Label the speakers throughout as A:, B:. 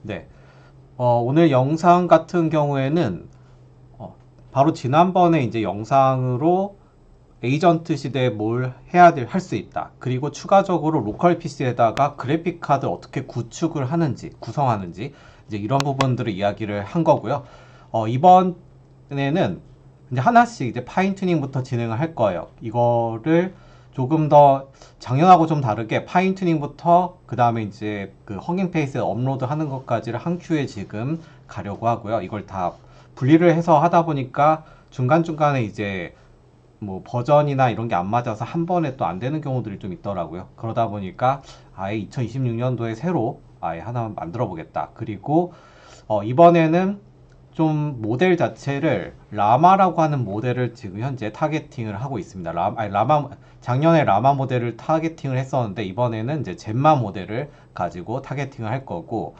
A: 네. 오늘 영상 같은 경우에는 바로 지난번에 이제 영상으로 에이전트 시대에 뭘 할 수 있다. 그리고 추가적으로 로컬 PC에다가 그래픽 카드 어떻게 구축을 하는지, 구성하는지 이제 이런 부분들을 이야기를 한 거고요. 이번에는 이제 하나씩 이제 파인 튜닝부터 진행을 할 거예요. 이거를 조금 더 작년하고 좀 다르게 파인 튜닝부터 그 다음에 이제 그 허깅 페이스에 업로드 하는 것까지를 한 큐에 지금 가려고 하고요. 이걸 다 분리를 해서 하다 보니까 중간중간에 이제 뭐 버전이나 이런 게 안 맞아서 한 번에 또 안 되는 경우들이 좀 있더라고요. 그러다 보니까 아예 2026년도에 새로 아예 하나 만들어 보겠다. 그리고 이번에는 좀 모델 자체를 라마라고 하는 모델을 지금 현재 타겟팅을 하고 있습니다. 작년에 라마 모델을 타겟팅을 했었는데 이번에는 이제 젬마 모델을 가지고 타겟팅을 할 거고,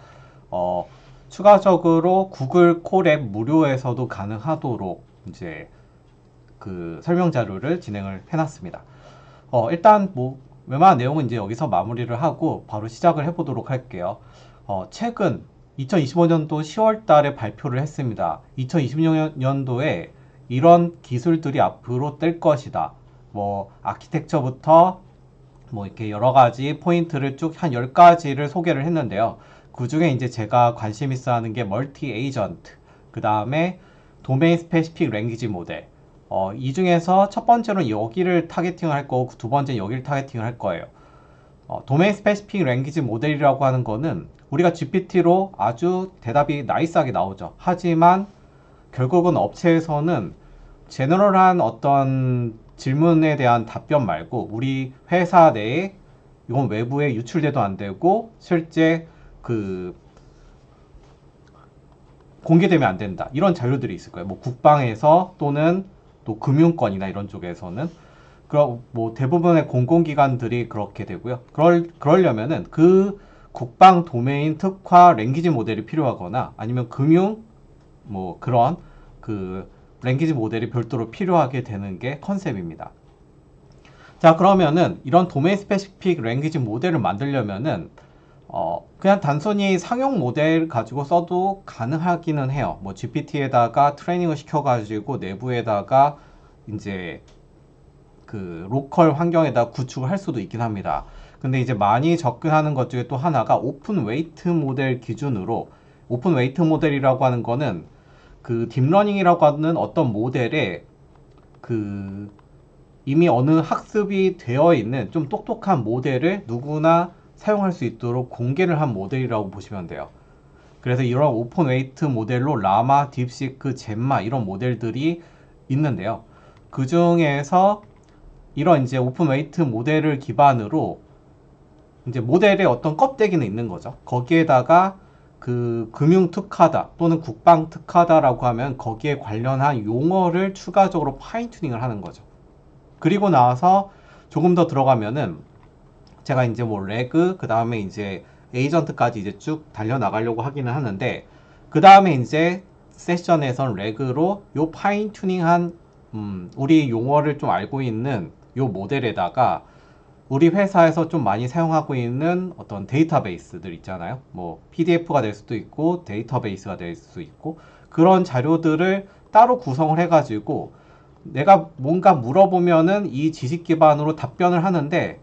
A: 추가적으로 구글 콜앱 무료에서도 가능하도록 이제 그 설명 자료를 진행을 해놨습니다. 일단 뭐 웬만한 내용은 이제 여기서 마무리를 하고 바로 시작을 해보도록 할게요. 최근 2025년도 10월 달에 발표를 했습니다. 2026년도에 이런 기술들이 앞으로 뜰 것이다. 뭐 아키텍처부터 뭐 이렇게 여러 가지 포인트를 쭉 한 10가지를 소개를 했는데요. 그 중에 이제 제가 관심 있어 하는 게 멀티 에이전트, 그 다음에 도메인 스페시픽 랭귀지 모델. 이 중에서 첫 번째로는 여기를 타겟팅을 할 거고 두 번째는 여기를 타겟팅을 할 거예요. 도메인 스페시픽 랭귀지 모델이라고 하는 거는 우리가 GPT로 아주 대답이 나이스하게 나오죠. 하지만 결국은 업체에서는 제너럴한 어떤 질문에 대한 답변 말고 우리 회사 내에 이건 외부에 유출돼도 안 되고 실제 그 공개되면 안 된다. 이런 자료들이 있을 거예요. 뭐 국방에서 또는 또 금융권이나 이런 쪽에서는 그럼 뭐 대부분의 공공기관들이 그렇게 되고요. 그러려면은 그 국방 도메인 특화 랭귀지 모델이 필요하거나 아니면 금융 뭐 그런 그 랭귀지 모델이 별도로 필요하게 되는 게 컨셉입니다. 자, 그러면은 이런 도메인 스페시픽 랭귀지 모델을 만들려면은 그냥 단순히 상용 모델 가지고 써도 가능하기는 해요. 뭐 GPT에다가 트레이닝을 시켜가지고 내부에다가 이제 그 로컬 환경에다 구축을 할 수도 있긴 합니다. 근데 이제 많이 접근하는 것 중에 또 하나가 오픈 웨이트 모델 기준으로, 오픈 웨이트 모델이라고 하는 거는 그 딥러닝이라고 하는 어떤 모델에 그 이미 어느 학습이 되어 있는 좀 똑똑한 모델을 누구나 사용할 수 있도록 공개를 한 모델이라고 보시면 돼요. 그래서 이런 오픈 웨이트 모델로 라마, 딥시크, 젬마 이런 모델들이 있는데요. 그 중에서 이런 이제 오픈 웨이트 모델을 기반으로 이제 모델의 어떤 껍데기는 있는 거죠. 거기에다가 그 금융 특화다 또는 국방 특화다라고 하면 거기에 관련한 용어를 추가적으로 파인 튜닝을 하는 거죠. 그리고 나서 조금 더 들어가면은 제가 이제 뭐 레그 그 다음에 이제 에이전트까지 이제 쭉 달려 나가려고 하기는 하는데 그 다음에 이제 세션에선 레그로 요 파인 튜닝한 우리 용어를 좀 알고 있는 요 모델에다가 우리 회사에서 좀 많이 사용하고 있는 어떤 데이터베이스들 있잖아요. 뭐 PDF가 될 수도 있고 데이터베이스가 될 수 있고 그런 자료들을 따로 구성을 해가지고 내가 뭔가 물어보면은 이 지식 기반으로 답변을 하는데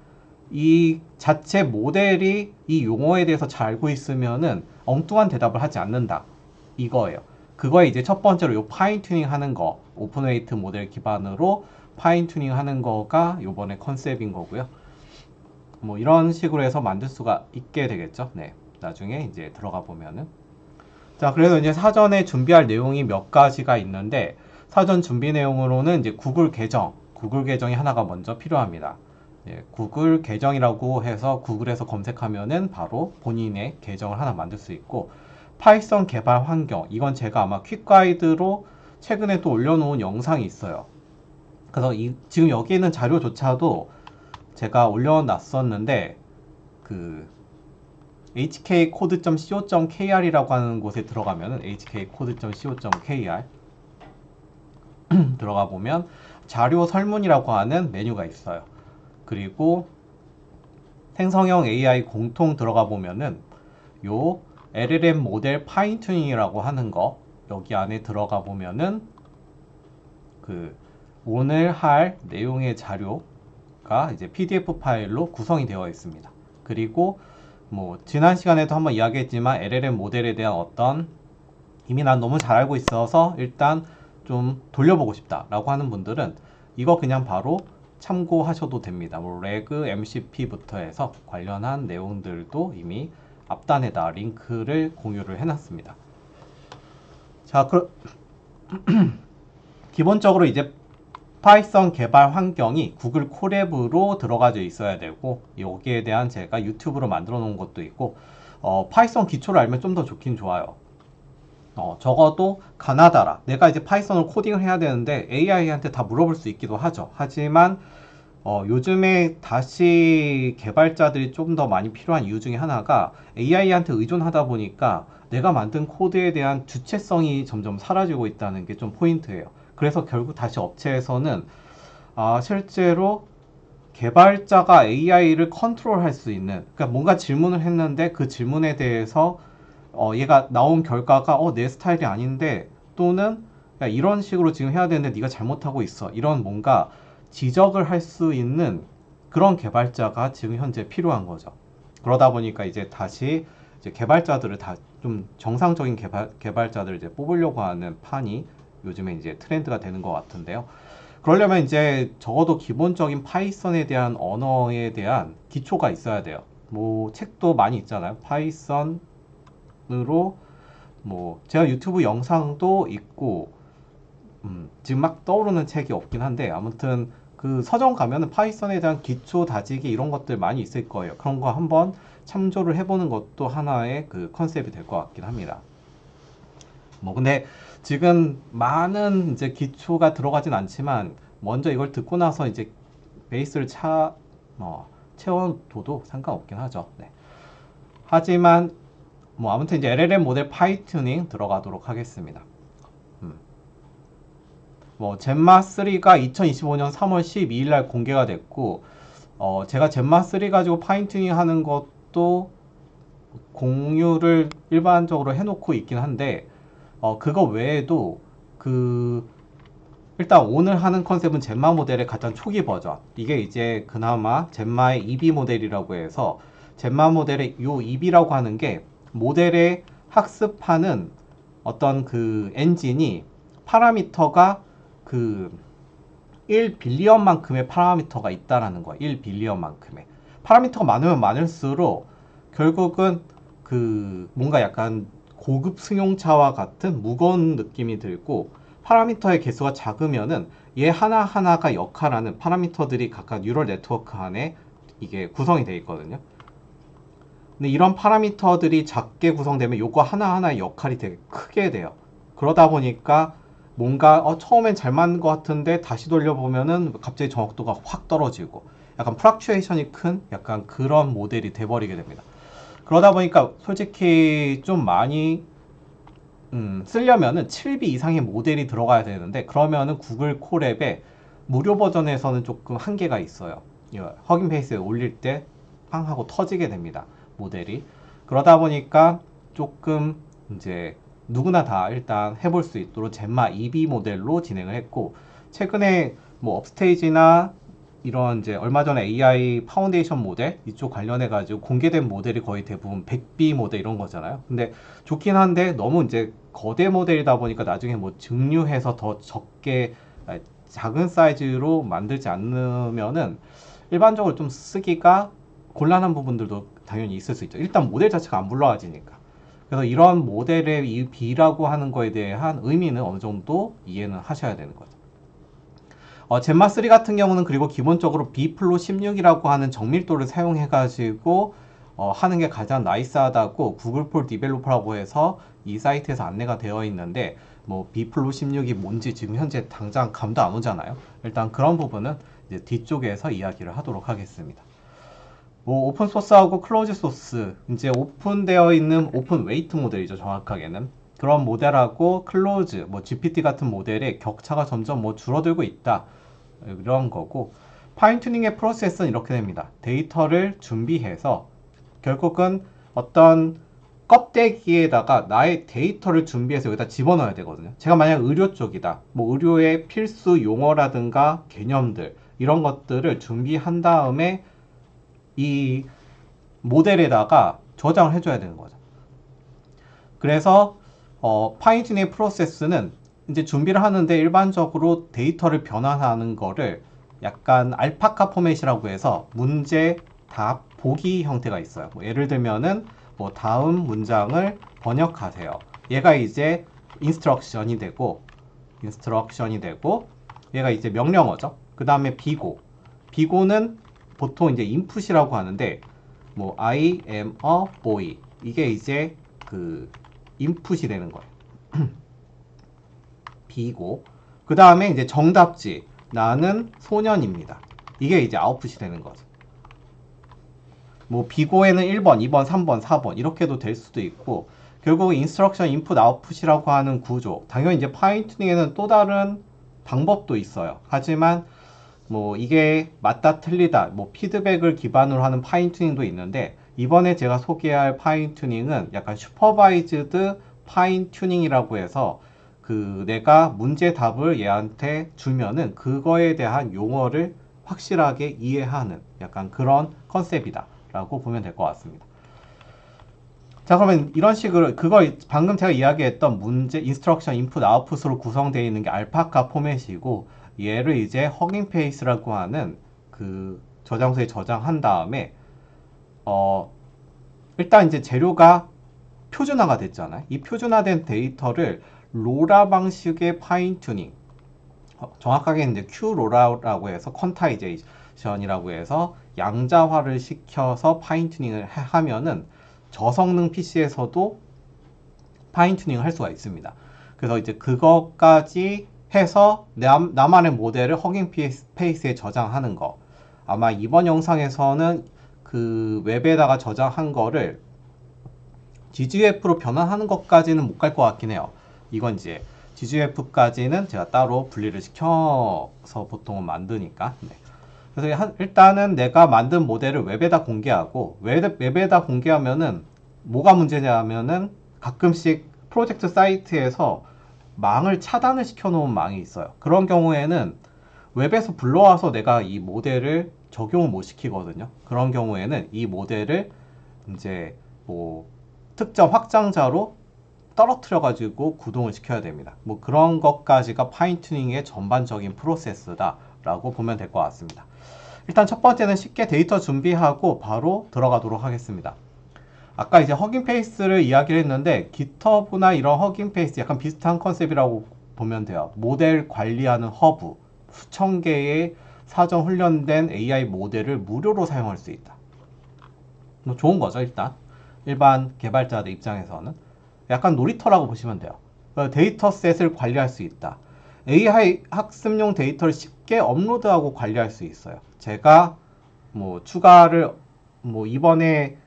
A: 이 자체 모델이 이 용어에 대해서 잘 알고 있으면은 엉뚱한 대답을 하지 않는다. 이거예요. 그거에 이제 첫 번째로 요 파인 튜닝 하는 거, 오픈웨이트 모델 기반으로 파인 튜닝 하는 거가 요번에 컨셉인 거고요. 뭐 이런 식으로 해서 만들 수가 있게 되겠죠. 네. 나중에 이제 들어가 보면은. 자, 그래서 이제 사전에 준비할 내용이 몇 가지가 있는데 사전 준비 내용으로는 이제 구글 계정이 하나가 먼저 필요합니다. 예, 구글 계정이라고 해서 구글에서 검색하면은 바로 본인의 계정을 하나 만들 수 있고 파이썬 개발 환경, 이건 제가 아마 퀵 가이드로 최근에 또 올려놓은 영상이 있어요. 그래서 지금 여기 있는 자료조차도 제가 올려놨었는데 그 hkcode.co.kr이라고 하는 곳에 들어가면은 hkcode.co.kr 들어가 보면 자료 설문이라고 하는 메뉴가 있어요. 그리고 생성형 AI 공통 들어가 보면은 요 LLM 모델 파인 튜닝이라고 하는 거 여기 안에 들어가 보면은 그 오늘 할 내용의 자료가 이제 PDF 파일로 구성이 되어 있습니다. 그리고 뭐 지난 시간에도 한번 이야기했지만 LLM 모델에 대한 어떤 이미 난 너무 잘 알고 있어서 일단 좀 돌려보고 싶다라고 하는 분들은 이거 그냥 바로 참고하셔도 됩니다. 뭐 레그 MCP부터 해서 관련한 내용들도 이미 앞단에다 링크를 공유를 해놨습니다. 자, 기본적으로 이제 파이썬 개발 환경이 구글 콜앱으로 들어가져 있어야 되고 여기에 대한 제가 유튜브로 만들어 놓은 것도 있고 파이썬 기초를 알면 좀 더 좋긴 좋아요. 적어도 가나다라 내가 이제 파이썬을 코딩을 해야 되는데 AI한테 다 물어볼 수 있기도 하죠. 하지만 요즘에 다시 개발자들이 좀 더 많이 필요한 이유 중에 하나가 AI한테 의존하다 보니까 내가 만든 코드에 대한 주체성이 점점 사라지고 있다는 게 좀 포인트예요. 그래서 결국 다시 업체에서는 실제로 개발자가 AI를 컨트롤할 수 있는, 그러니까 뭔가 질문을 했는데 그 질문에 대해서 얘가 나온 결과가 내 스타일이 아닌데, 또는 야, 이런 식으로 지금 해야 되는데 네가 잘못하고 있어, 이런 뭔가 지적을 할 수 있는 그런 개발자가 지금 현재 필요한 거죠. 그러다 보니까 이제 다시 이제 개발자들을 다 좀 정상적인 개발자들을 이제 뽑으려고 하는 판이 요즘에 이제 트렌드가 되는 것 같은데요. 그러려면 이제 적어도 기본적인 파이썬에 대한 언어에 대한 기초가 있어야 돼요. 뭐 책도 많이 있잖아요. 파이썬으로 뭐 제가 유튜브 영상도 있고 지금 막 떠오르는 책이 없긴 한데 아무튼 그 서점 가면은 파이썬에 대한 기초 다지기 이런 것들 많이 있을 거예요. 그런 거 한번 참조를 해보는 것도 하나의 그 컨셉이 될 것 같긴 합니다. 뭐 근데 지금 많은 이제 기초가 들어가진 않지만 먼저 이걸 듣고 나서 이제 베이스를 채워둬도 상관없긴 하죠. 네. 하지만 뭐 아무튼 이제 LLM 모델 파이튜닝 들어가도록 하겠습니다. 뭐 젠마 3가 2025년 3월 12일 날 공개가 됐고 제가 젠마 3 가지고 파인튜닝 하는 것도 공유를 일반적으로 해놓고 있긴 한데 그거 외에도 일단 오늘 하는 컨셉은 젠마 모델의 가장 초기 버전, 이게 이제 그나마 젠마의 EB 모델이라고 해서 젠마 모델의 요 EB라고 하는 게 모델의 학습하는 어떤 그 엔진이 파라미터가 그 1빌리언만큼의 파라미터가 있다라는 거야. 1빌리언만큼의 파라미터가 많으면 많을수록 결국은 그 뭔가 약간 고급 승용차와 같은 무거운 느낌이 들고, 파라미터의 개수가 작으면은 얘 하나하나가 역할하는 파라미터들이 각각 뉴럴 네트워크 안에 이게 구성이 되어 있거든요. 근데 이런 파라미터들이 작게 구성되면 요거 하나하나의 역할이 되게 크게 돼요. 그러다 보니까 뭔가 처음엔 잘 맞는 것 같은데 다시 돌려보면은 갑자기 정확도가 확 떨어지고 약간 프락추에이션이 큰 약간 그런 모델이 돼버리게 됩니다. 그러다 보니까 솔직히 좀 많이 쓰려면은 7B 이상의 모델이 들어가야 되는데, 그러면은 구글 콜앱에 무료 버전에서는 조금 한계가 있어요. 허깅 페이스에 올릴 때 팡 하고 터지게 됩니다, 모델이. 그러다 보니까 조금 이제 누구나 다 일단 해볼 수 있도록 젠마 2B 모델로 진행을 했고, 최근에 뭐 업스테이지나 이런 이제 얼마 전에 AI 파운데이션 모델 이쪽 관련해 가지고 공개된 모델이 거의 대부분 100B 모델 이런 거잖아요. 근데 좋긴 한데 너무 이제 거대 모델이다 보니까 나중에 뭐 증류해서 더 적게 작은 사이즈로 만들지 않으면은 일반적으로 좀 쓰기가 곤란한 부분들도 당연히 있을 수 있죠. 일단 모델 자체가 안 불러와지니까. 그래서 이런 모델의 이 B라고 하는 거에 대한 의미는 어느 정도 이해는 하셔야 되는 거죠. 젠마 3 같은 경우는 그리고 기본적으로 B플로 16이라고 하는 정밀도를 사용해 가지고 하는 게 가장 나이스하다고 구글 폴 디벨로퍼라고 해서 이 사이트에서 안내가 되어 있는데, 뭐 B플로 16이 뭔지 지금 현재 당장 감도 안 오잖아요. 일단 그런 부분은 이제 뒤쪽에서 이야기를 하도록 하겠습니다. 뭐 오픈 소스하고 클로즈 소스, 이제 오픈되어 있는 오픈 웨이트 모델이죠, 정확하게는. 그런 모델하고 클로즈, 뭐 GPT 같은 모델의 격차가 점점 뭐 줄어들고 있다, 이런 거고, 파인튜닝의 프로세스는 이렇게 됩니다. 데이터를 준비해서 결국은 어떤 껍데기에다가 나의 데이터를 준비해서 여기다 집어넣어야 되거든요. 제가 만약 의료 쪽이다. 뭐 의료의 필수 용어라든가 개념들 이런 것들을 준비한 다음에 이 모델에다가 저장을 해줘야 되는 거죠. 그래서 파인튜닝 프로세스는 이제 준비를 하는데 일반적으로 데이터를 변환하는 거를 약간 알파카 포맷이라고 해서 문제, 답, 보기 형태가 있어요. 뭐 예를 들면은 뭐 다음 문장을 번역하세요. 얘가 이제 인스트럭션이 되고 얘가 이제 명령어죠. 그 다음에 비고. 비고는 보통 이제 인풋이라고 하는데 뭐 I am a boy 이게 이제 그 인풋이 되는 거예요. 비고. 그 다음에 이제 정답지. 나는 소년입니다. 이게 이제 아웃풋이 되는 거죠. 뭐 비고에는 1번, 2번, 3번, 4번 이렇게도 될 수도 있고 결국 인스트럭션 인풋 아웃풋이라고 하는 구조. 당연히 이제 파인튜닝에는 또 다른 방법도 있어요. 하지만 뭐 이게 맞다 틀리다 뭐 피드백을 기반으로 하는 파인튜닝도 있는데 이번에 제가 소개할 파인튜닝은 약간 슈퍼바이즈드 파인튜닝이라고 해서 그 내가 문제 답을 얘한테 주면은 그거에 대한 용어를 확실하게 이해하는 약간 그런 컨셉이다 라고 보면 될 것 같습니다. 자, 그러면 이런 식으로 그걸 방금 제가 이야기했던 문제 인스트럭션 인풋 아웃풋으로 구성되어 있는 게 알파카 포맷이고 얘를 이제 허깅 페이스라고 하는 그 저장소에 저장한 다음에 일단 이제 재료가 표준화가 됐잖아요. 이 표준화된 데이터를 로라 방식의 파인튜닝 정확하게 이제 Q로라라고 해서 퀀타이제이션이라고 해서 양자화를 시켜서 파인튜닝을 하면은 저성능 PC에서도 파인튜닝을 할 수가 있습니다. 그래서 이제 그것까지 해서 나만의 모델을 허깅 페이스에 저장하는 거. 아마 이번 영상에서는 그 웹에다가 저장한 거를 GGF로 변환하는 것까지는 못 갈 것 같긴 해요. 이건 이제 GGF까지는 제가 따로 분리를 시켜서 보통은 만드니까. 네. 그래서 일단은 내가 만든 모델을 웹에다 공개하고 웹에다 공개하면은 뭐가 문제냐면은 가끔씩 프로젝트 사이트에서 망을 차단을 시켜놓은 망이 있어요. 그런 경우에는 웹에서 불러와서 내가 이 모델을 적용을 못 시키거든요. 그런 경우에는 이 모델을 이제 뭐 특정 확장자로 떨어뜨려 가지고 구동을 시켜야 됩니다. 뭐 그런 것까지가 파인튜닝의 전반적인 프로세스다 라고 보면 될 것 같습니다. 일단 첫 번째는 쉽게 데이터 준비하고 바로 들어가도록 하겠습니다. 아까 이제 허깅 페이스를 이야기를 했는데 GitHub나 이런 허깅 페이스 약간 비슷한 컨셉이라고 보면 돼요. 모델 관리하는 허브, 수천 개의 사전 훈련된 AI 모델을 무료로 사용할 수 있다. 뭐 좋은 거죠, 일단. 일반 개발자들 입장에서는. 약간 놀이터라고 보시면 돼요. 데이터셋을 관리할 수 있다. AI 학습용 데이터를 쉽게 업로드하고 관리할 수 있어요. 제가 뭐 추가를 뭐 이번에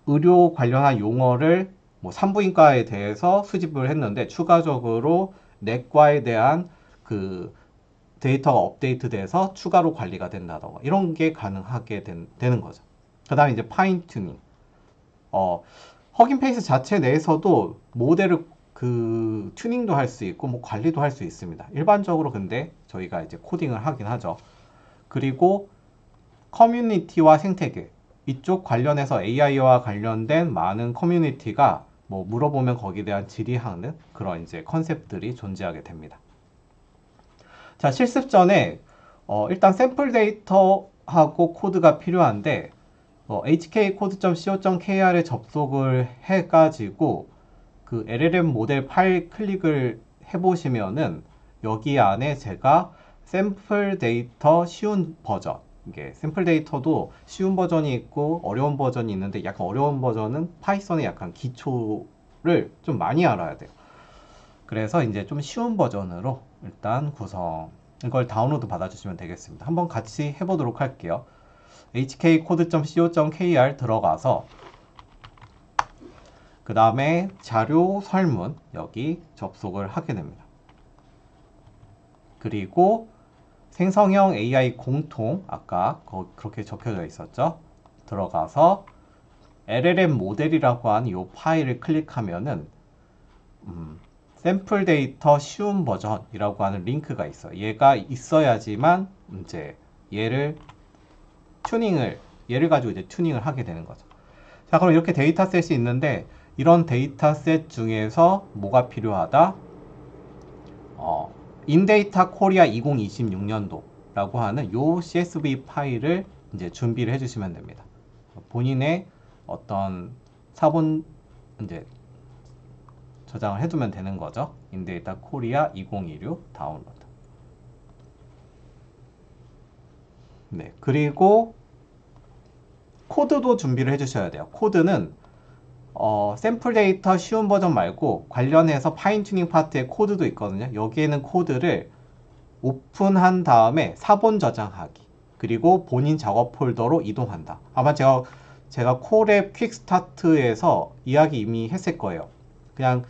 A: 의료 관련한 용어를 뭐 산부인과에 대해서 수집을 했는데 추가적으로 내과에 대한 그 데이터가 업데이트돼서 추가로 관리가 된다던가 이런 게 가능하게 되는 거죠. 그 다음에 이제 파인 튜닝. 허깅 페이스 자체 내에서도 모델을 그 튜닝도 할 수 있고 뭐 관리도 할 수 있습니다. 일반적으로 근데 저희가 이제 코딩을 하긴 하죠. 그리고 커뮤니티와 생태계 이쪽 관련해서 AI와 관련된 많은 커뮤니티가 뭐 물어보면 거기에 대한 질의하는 그런 이제 컨셉들이 존재하게 됩니다. 자, 실습 전에 일단 샘플 데이터하고 코드가 필요한데 hkcode.co.kr에 접속을 해가지고 그 LLM 모델 파일 클릭을 해보시면은 여기 안에 제가 샘플 데이터 쉬운 버전 이게 샘플 데이터도 쉬운 버전이 있고 어려운 버전이 있는데 약간 어려운 버전은 파이썬의 약간 기초를 좀 많이 알아야 돼요. 그래서 이제 좀 쉬운 버전으로 일단 이걸 다운로드 받아주시면 되겠습니다. 한번 같이 해보도록 할게요. hkcode.co.kr 들어가서 그 다음에 자료 설문 여기 접속을 하게 됩니다. 그리고 생성형 AI 공통 아까 그렇게 적혀져 있었죠. 들어가서 LLM 모델이라고 하는 이 파일을 클릭하면은 샘플 데이터 쉬운 버전이라고 하는 링크가 있어요. 얘가 있어야지만 이제 얘를 가지고 이제 튜닝을 하게 되는 거죠. 자, 그럼 이렇게 데이터셋이 있는데 이런 데이터셋 중에서 뭐가 필요하다? 인데이터 코리아 2026년도라고 하는 요 CSV 파일을 이제 준비를 해주시면 됩니다. 본인의 어떤 사본 이제 저장을 해두면 되는 거죠. 인데이터 코리아 2026 다운로드. 네, 그리고 코드도 준비를 해주셔야 돼요. 코드는 샘플 데이터 쉬운 버전 말고 관련해서 파인 튜닝 파트의 코드도 있거든요. 여기에는 코드를 오픈한 다음에 사본 저장하기, 그리고 본인 작업 폴더로 이동한다. 아마 제가 콜앱 퀵스타트에서 이야기 이미 했을 거예요. 그냥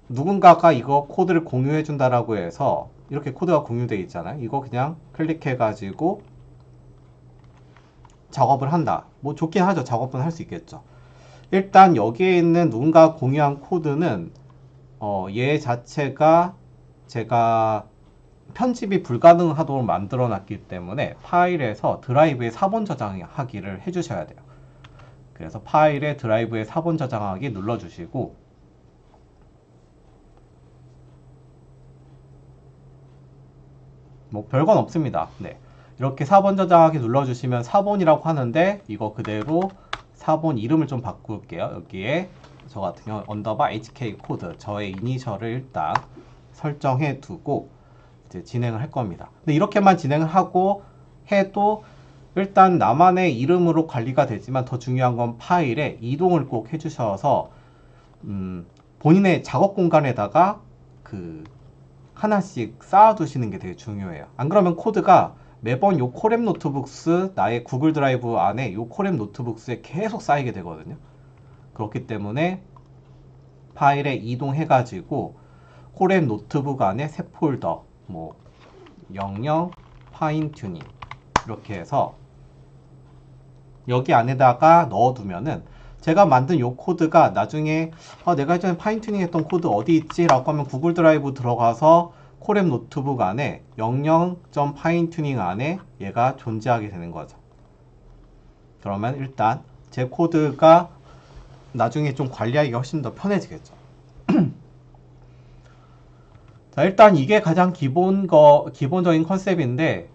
A: 누군가가 이거 코드를 공유해 준다라고 해서 이렇게 코드가 공유되어 있잖아요. 이거 그냥 클릭해 가지고 작업을 한다. 뭐 좋긴 하죠. 작업은 할 수 있겠죠. 일단 여기에 있는 누군가 공유한 코드는 얘 자체가 제가 편집이 불가능하도록 만들어 놨기 때문에 파일에서 드라이브에 사본 저장하기를 해주셔야 돼요. 그래서 파일에 드라이브에 사본 저장하기 눌러주시고, 뭐 별건 없습니다. 네, 이렇게 사본 저장하기 눌러주시면 사본이라고 하는데 이거 그대로 사본 이름을 좀 바꿀게요. 여기에 저 같은 경우 언더바 HK 코드 저의 이니셜을 일단 설정해 두고 이제 진행을 할 겁니다. 근데 이렇게만 진행을 하고 해도 일단 나만의 이름으로 관리가 되지만 더 중요한 건 파일에 이동을 꼭 해주셔서 본인의 작업 공간에다가 그 하나씩 쌓아두시는 게 되게 중요해요. 안 그러면 코드가 매번 요 콜앱 노트북스 나의 구글 드라이브 안에 요 콜앱 노트북스에 계속 쌓이게 되거든요. 그렇기 때문에 파일에 이동해가지고 콜앱 노트북 안에 새 폴더 뭐 00 파인 튜닝 이렇게 해서 여기 안에다가 넣어두면은 제가 만든 요 코드가 나중에 내가 예전에 파인 튜닝 했던 코드 어디 있지? 라고 하면 구글 드라이브 들어가서 콜앱 노트북 안에 00.파인튜닝 안에 얘가 존재하게 되는 거죠. 그러면 일단 제 코드가 나중에 좀 관리하기가 훨씬 더 편해지겠죠. 자, 일단 이게 가장 기본적인 컨셉인데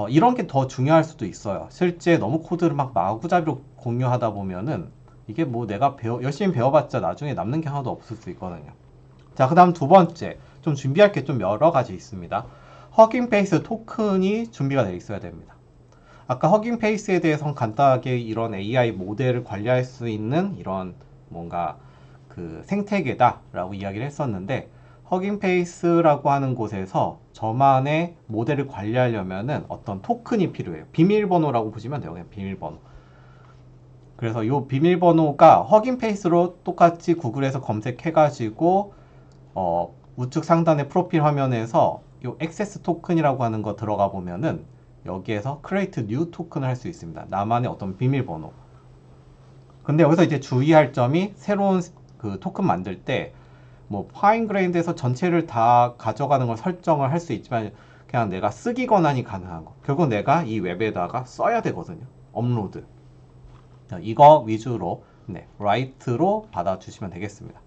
A: 이런 게 더 중요할 수도 있어요. 실제 너무 코드를 막 마구잡이로 공유하다 보면은 이게 뭐 내가 열심히 배워봤자 나중에 남는 게 하나도 없을 수 있거든요. 자, 그 다음 두 번째, 좀 준비할 게 좀 여러 가지 있습니다. 허깅 페이스 토큰이 준비가 되어 있어야 됩니다. 아까 허깅 페이스에 대해서는 간단하게 이런 AI 모델을 관리할 수 있는 이런 뭔가 그 생태계다 라고 이야기를 했었는데, 허깅 페이스라고 하는 곳에서 저만의 모델을 관리하려면은 어떤 토큰이 필요해요. 비밀번호라고 보시면 돼요. 그냥 비밀번호. 그래서 이 비밀번호가 허깅 페이스로 똑같이 구글에서 검색해가지고 우측 상단의 프로필 화면에서 이 액세스 토큰이라고 하는 거 들어가 보면은 여기에서 create new 토큰을 할 수 있습니다. 나만의 어떤 비밀번호. 근데 여기서 이제 주의할 점이 새로운 그 토큰 만들 때 뭐 파인그레인드에서 전체를 다 가져가는 걸 설정을 할 수 있지만 그냥 내가 쓰기 권한이 가능한 거. 결국 내가 이 웹에다가 써야 되거든요. 업로드. 이거 위주로 write로 받아주시면 되겠습니다.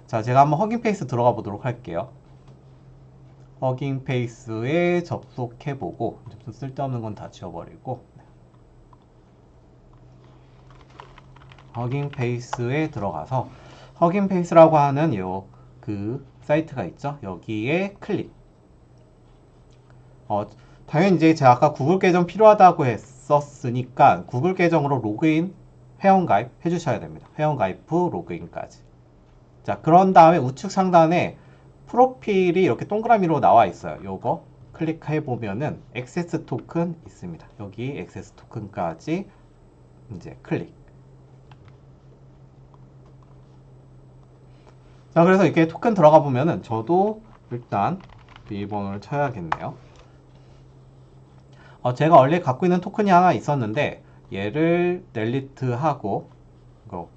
A: 자, 제가 한번 허깅 페이스 들어가 보도록 할게요. 허깅 페이스에 접속해보고 좀 쓸데없는 건 다 지워버리고 허깅 페이스에 들어가서 허깅 페이스라고 하는 요 그 사이트가 있죠. 여기에 클릭. 당연히 이제 제가 아까 구글 계정 필요하다고 했었으니까 구글 계정으로 로그인 회원가입 해주셔야 됩니다. 회원가입 후 로그인까지. 자, 그런 다음에 우측 상단에 프로필이 이렇게 동그라미로 나와 있어요. 요거 클릭해 보면은 액세스 토큰 있습니다. 여기 액세스 토큰까지 이제 클릭. 자, 그래서 이렇게 토큰 들어가 보면은 저도 일단 비밀번호를 쳐야겠네요. 제가 원래 갖고 있는 토큰이 하나 있었는데 얘를 델리트 하고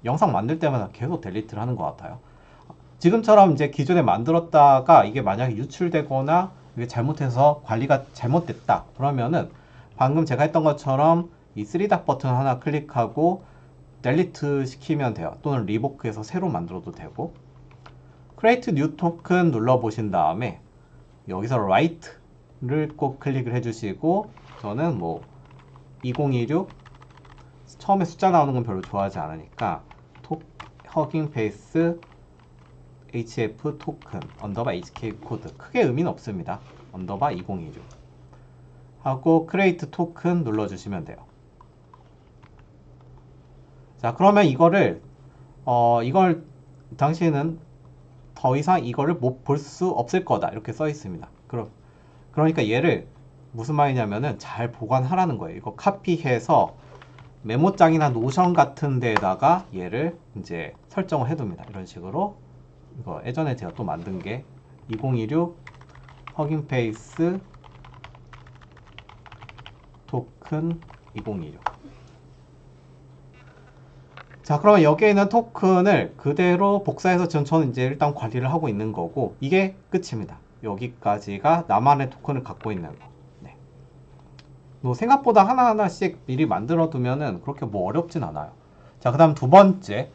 A: 영상 만들 때마다 계속 델리트를 하는 것 같아요. 지금처럼 이제 기존에 만들었다가 이게 만약에 유출되거나 이게 잘못해서 관리가 잘못됐다 그러면은 방금 제가 했던 것처럼 이 3닷 버튼 하나 클릭하고 델리트 시키면 돼요. 또는 리보크해서 새로 만들어도 되고, Create New Token 눌러 보신 다음에 여기서 Write를 꼭 클릭을 해주시고, 저는 뭐 2026 처음에 숫자 나오는 건 별로 좋아하지 않으니까 허깅 페이스 hf 토큰 언더바 hk 코드, 크게 의미는 없습니다. 언더바 2026 하고 create 토큰 눌러주시면 돼요. 자, 그러면 이걸 당신은 더 이상 이거를 못 볼 수 없을 거다 이렇게 써 있습니다. 그러니까 얘를 무슨 말이냐면은 잘 보관하라는 거예요. 이거 카피해서 메모장이나 노션 같은 데에다가 얘를 이제 설정을 해둡니다. 이런 식으로. 이거 예전에 제가 또 만든 게 2026 허깅 페이스 토큰 2026. 자, 그러면 여기에 있는 토큰을 그대로 복사해서 저는 이제 일단 관리를 하고 있는 거고, 이게 끝입니다. 여기까지가 나만의 토큰을 갖고 있는 거. 네. 뭐 생각보다 하나하나씩 미리 만들어 두면은 그렇게 뭐 어렵진 않아요. 자, 그 다음 두 번째,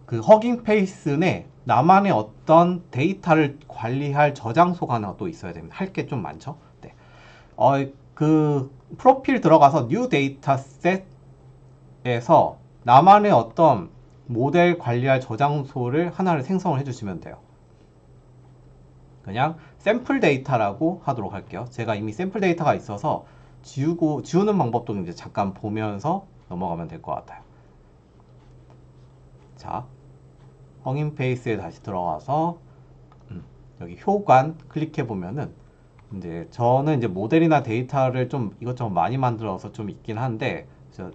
A: 그 허깅 페이스 내 나만의 어떤 데이터를 관리할 저장소가 하나 또 있어야 됩니다. 할 게 좀 많죠. 네. 그 프로필 들어가서 New Dataset 에서 나만의 어떤 모델 관리할 저장소를 하나를 생성을 해주시면 돼요. 그냥 샘플 데이터라고 하도록 할게요. 제가 이미 샘플 데이터가 있어서 지우는 방법도 이제 잠깐 보면서 넘어가면 될 것 같아요. 자, 허깅 페이스에 다시 들어가서 여기 효관 클릭해 보면은 이제 저는 이제 모델이나 데이터를 좀 이것저것 많이 만들어서 좀 있긴 한데,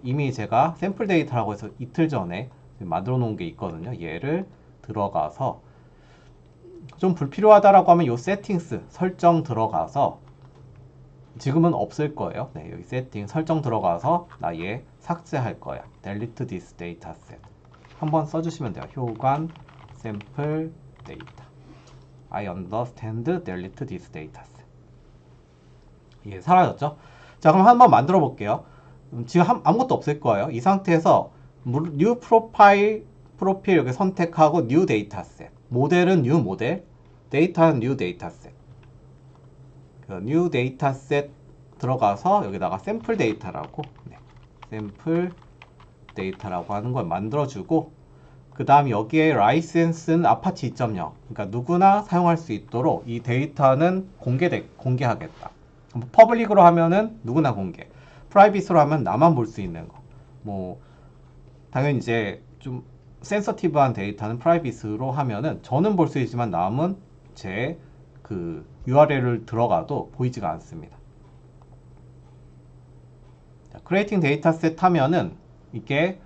A: 이미 제가 샘플 데이터라고 해서 이틀 전에 만들어 놓은 게 있거든요. 얘를 들어가서 좀 불필요하다라고 하면 요 세팅스 설정 들어가서, 지금은 없을 거예요. 네, 여기 세팅 설정 들어가서 나 얘 삭제할 거야. delete this dataset 한번 써주시면 돼요. 효관 샘플 데이터 I understand delete this dataset. 예, 사라졌죠? 자, 그럼 한번 만들어 볼게요. 지금 아무것도 없을 거예요. 이 상태에서 new 프로필 여기 선택하고 new dataset. 모델은 new 모델, 데이터는 new dataset. new dataset 들어가서 여기다가 샘플 데이터라고, 샘플 데이터라고 하는 걸 만들어주고, 그 다음 여기에 라이센스는 아파치 2.0. 그러니까 누구나 사용할 수 있도록 이 데이터는 공개하겠다. 퍼블릭으로 하면은 누구나 공개. 프라이빗으로 하면 나만 볼 수 있는 거. 뭐 당연히 이제 좀 센서티브한 데이터는 프라이빗으로 하면은 저는 볼 수 있지만 남은 제 그 URL을 들어가도 보이지가 않습니다. 자, 크리에이팅 데이터셋 하면은 이게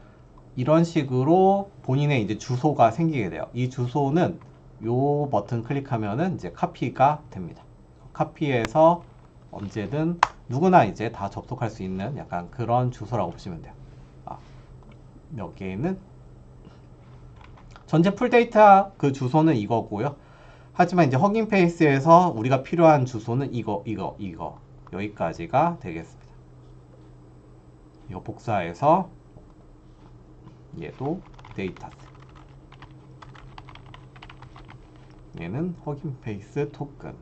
A: 이런 식으로 본인의 이제 주소가 생기게 돼요. 이 주소는 요 버튼 클릭하면은 이제 카피가 됩니다. 카피해서 언제든 누구나 이제 다 접속할 수 있는 약간 그런 주소라고 보시면 돼요. 여기에는 전체 풀데이터 그 주소는 이거고요. 하지만 이제 허깅 페이스에서 우리가 필요한 주소는 이거 여기까지가 되겠습니다. 이거 복사해서 얘도 데이터셋, 얘는 허깅 페이스 토큰.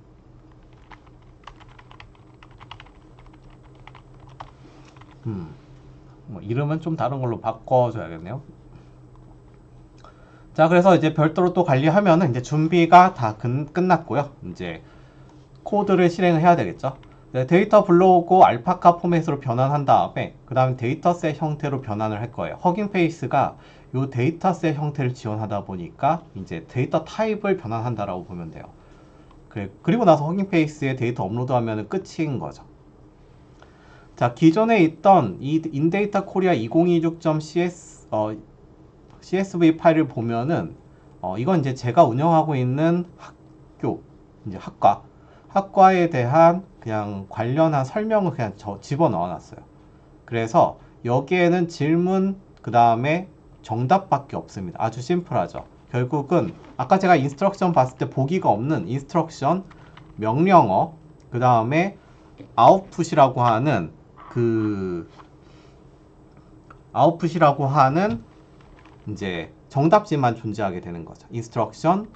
A: 뭐 이름은 좀 다른 걸로 바꿔줘야겠네요. 자, 그래서 이제 별도로 또 관리하면은 이제 준비가 다 끝났고요. 이제 코드를 실행을 해야 되겠죠. 데이터 불러오고 알파카 포맷으로 변환한 다음에 그 다음에 데이터셋 형태로 변환을 할 거예요. 허깅 페이스가 이 데이터셋 형태를 지원하다 보니까 이제 데이터 타입을 변환한다라고 보면 돼요. 그리고 나서 허깅 페이스에 데이터 업로드하면 끝인 거죠. 자, 기존에 있던 이 인데이터 코리아 2026.csv 파일을 보면은 이건 이제 제가 운영하고 있는 학교, 이제 학과에 대한 그냥 관련한 설명을 그냥 집어넣어 놨어요. 그래서 여기에는 질문 그 다음에 정답밖에 없습니다. 아주 심플하죠. 결국은 아까 제가 인스트럭션 봤을 때 보기가 없는 인스트럭션, 명령어, 그 다음에 아웃풋이라고 하는 이제 정답지만 존재하게 되는 거죠. 인스트럭션.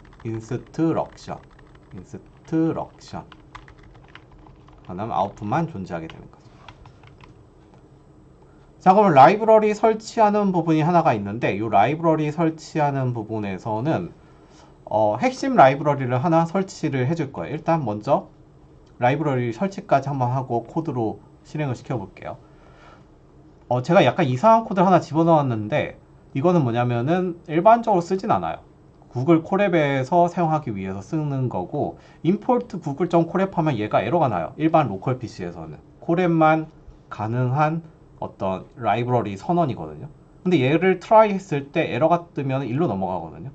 A: 그다음 아웃풋만 존재하게 되는 거죠. 자, 그럼 라이브러리 설치하는 부분이 하나가 있는데 이 라이브러리 설치하는 부분에서는 핵심 라이브러리를 하나 설치를 해줄 거예요. 일단 먼저 라이브러리 설치까지 한번 하고 코드로 실행을 시켜볼게요. 제가 약간 이상한 코드를 하나 집어넣었는데 이거는 뭐냐면은 일반적으로 쓰진 않아요. 구글 콜앱에서 사용하기 위해서 쓰는 거고 import google.콜앱 하면 얘가 에러가 나요. 일반 로컬 PC에서는 콜앱만 가능한 어떤 라이브러리 선언이거든요. 근데 얘를 트라이 했을 때 에러가 뜨면 일로 넘어가거든요.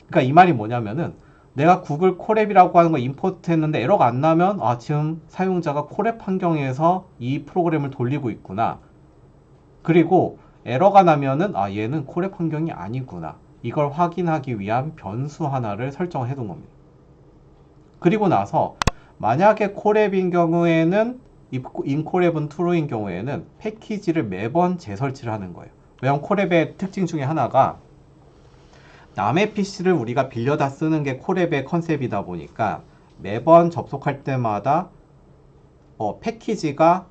A: 그러니까 이 말이 뭐냐면은 내가 구글 콜앱이라고 하는 거 임포트 했는데 에러가 안 나면 지금 사용자가 콜앱 환경에서 이 프로그램을 돌리고 있구나. 그리고 에러가 나면은 얘는 콜앱 환경이 아니구나. 이걸 확인하기 위한 변수 하나를 설정을 해둔 겁니다. 그리고 나서 만약에 콜앱인 경우에는 인콜앱은 true인 경우에는 패키지를 매번 재설치를 하는 거예요. 왜냐면 콜앱의 특징 중에 하나가 남의 PC를 우리가 빌려다 쓰는 게 콜앱의 컨셉이다 보니까 매번 접속할 때마다 패키지가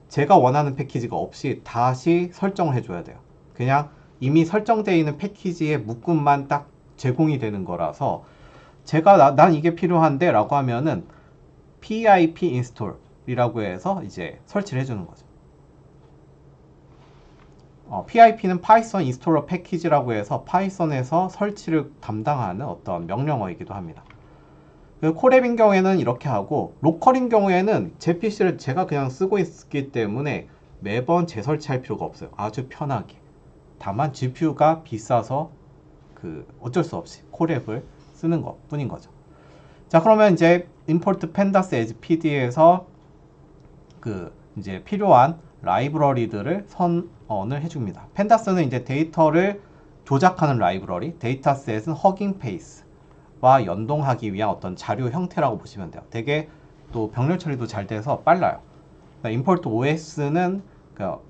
A: 제가 원하는 패키지가 없이 다시 설정을 해줘야 돼요. 그냥 이미 설정되어 있는 패키지의 묶음만 딱 제공이 되는 거라서 제가 난 이게 필요한데 라고 하면은 pip install이라고 해서 이제 설치를 해주는 거죠. pip는 파이썬 인스톨러 패키지라고 해서 파이썬에서 설치를 담당하는 어떤 명령어이기도 합니다. 콜앱인 경우에는 이렇게 하고 로컬인 경우에는 제 PC를 제가 그냥 쓰고 있기 때문에 매번 재설치할 필요가 없어요. 아주 편하게. 다만 GPU가 비싸서 어쩔 수 없이 콜앱을 쓰는 것 뿐인 거죠. 자, 그러면 이제 import pandas as pd에서 이제 필요한 라이브러리들을 선언을 해줍니다. 펜다스는 이제 데이터를 조작하는 라이브러리, 데이터셋은 허깅 페이스와 연동하기 위한 어떤 자료 형태라고 보시면 돼요. 되게 또 병렬 처리도 잘 돼서 빨라요. 그러니까 import OS는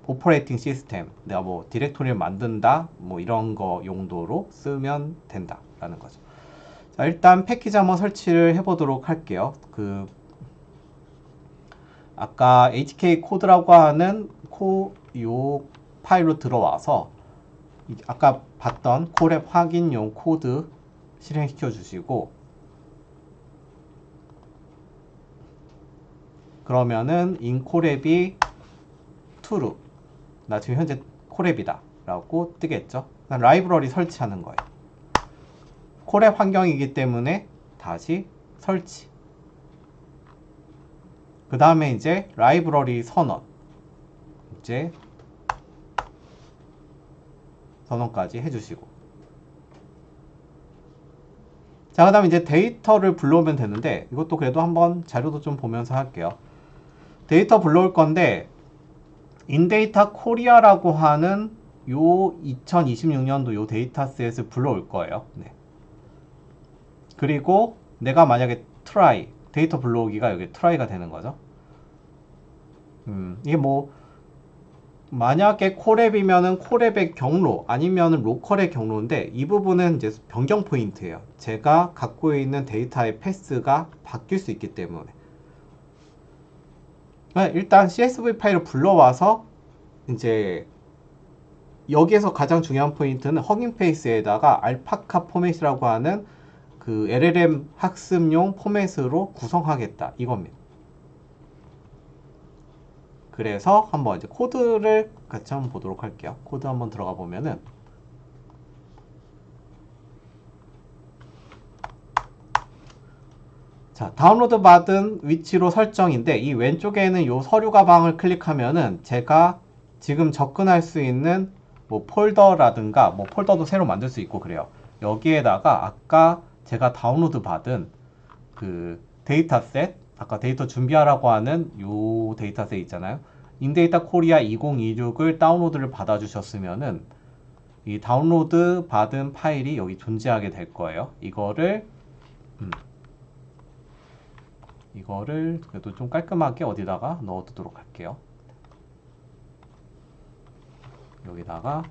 A: 오퍼레이팅 시스템, 내가 뭐 디렉토리를 만든다, 뭐 이런 거 용도로 쓰면 된다라는 거죠. 자, 일단 패키지 한번 설치를 해보도록 할게요. 아까 HK 코드라고 하는 요 파일로 들어와서 아까 봤던 콜앱 확인용 코드 실행시켜 주시고 그러면은 인콜앱이 true 나 지금 현재 콜앱이다 라고 뜨겠죠. 라이브러리 설치하는 거예요. 콜앱 환경이기 때문에 다시 설치. 그 다음에 이제 라이브러리 선언 이제 선언까지 해주시고 자, 그 다음에 이제 데이터를 불러오면 되는데 이것도 그래도 한번 자료도 좀 보면서 할게요. 데이터 불러올 건데 인데이터 코리아라고 하는 요 2026년도 요 데이터셋을 불러올 거예요. 네. 그리고 내가 만약에 try 데이터 불러오기가 여기 try가 되는 거죠. 이게 뭐 만약에 콜앱이면은 콜앱의 경로 아니면은 로컬의 경로인데 이 부분은 이제 변경 포인트예요. 제가 갖고 있는 데이터의 패스가 바뀔 수 있기 때문에 일단 CSV 파일을 불러와서 이제 여기에서 가장 중요한 포인트는 허깅 페이스에다가 알파카 포맷이라고 하는 LLM 학습용 포맷으로 구성하겠다 이겁니다. 그래서 한번 이제 코드를 같이 한번 보도록 할게요. 코드 한번 들어가 보면은 자, 다운로드 받은 위치로 설정인데 이 왼쪽에는 요 서류 가방을 클릭하면은 제가 지금 접근할 수 있는 뭐 폴더라든가 뭐 폴더도 새로 만들 수 있고 그래요. 여기에다가 아까 제가 다운로드 받은 데이터셋 아까 데이터 준비하라고 하는 요 데이터셋 있잖아요. 인데이터 코리아 2026을 다운로드를 받아주셨으면은 이 다운로드 받은 파일이 여기 존재하게 될 거예요. 이거를 그래도 좀 깔끔하게 어디다가 넣어두도록 할게요. 여기다가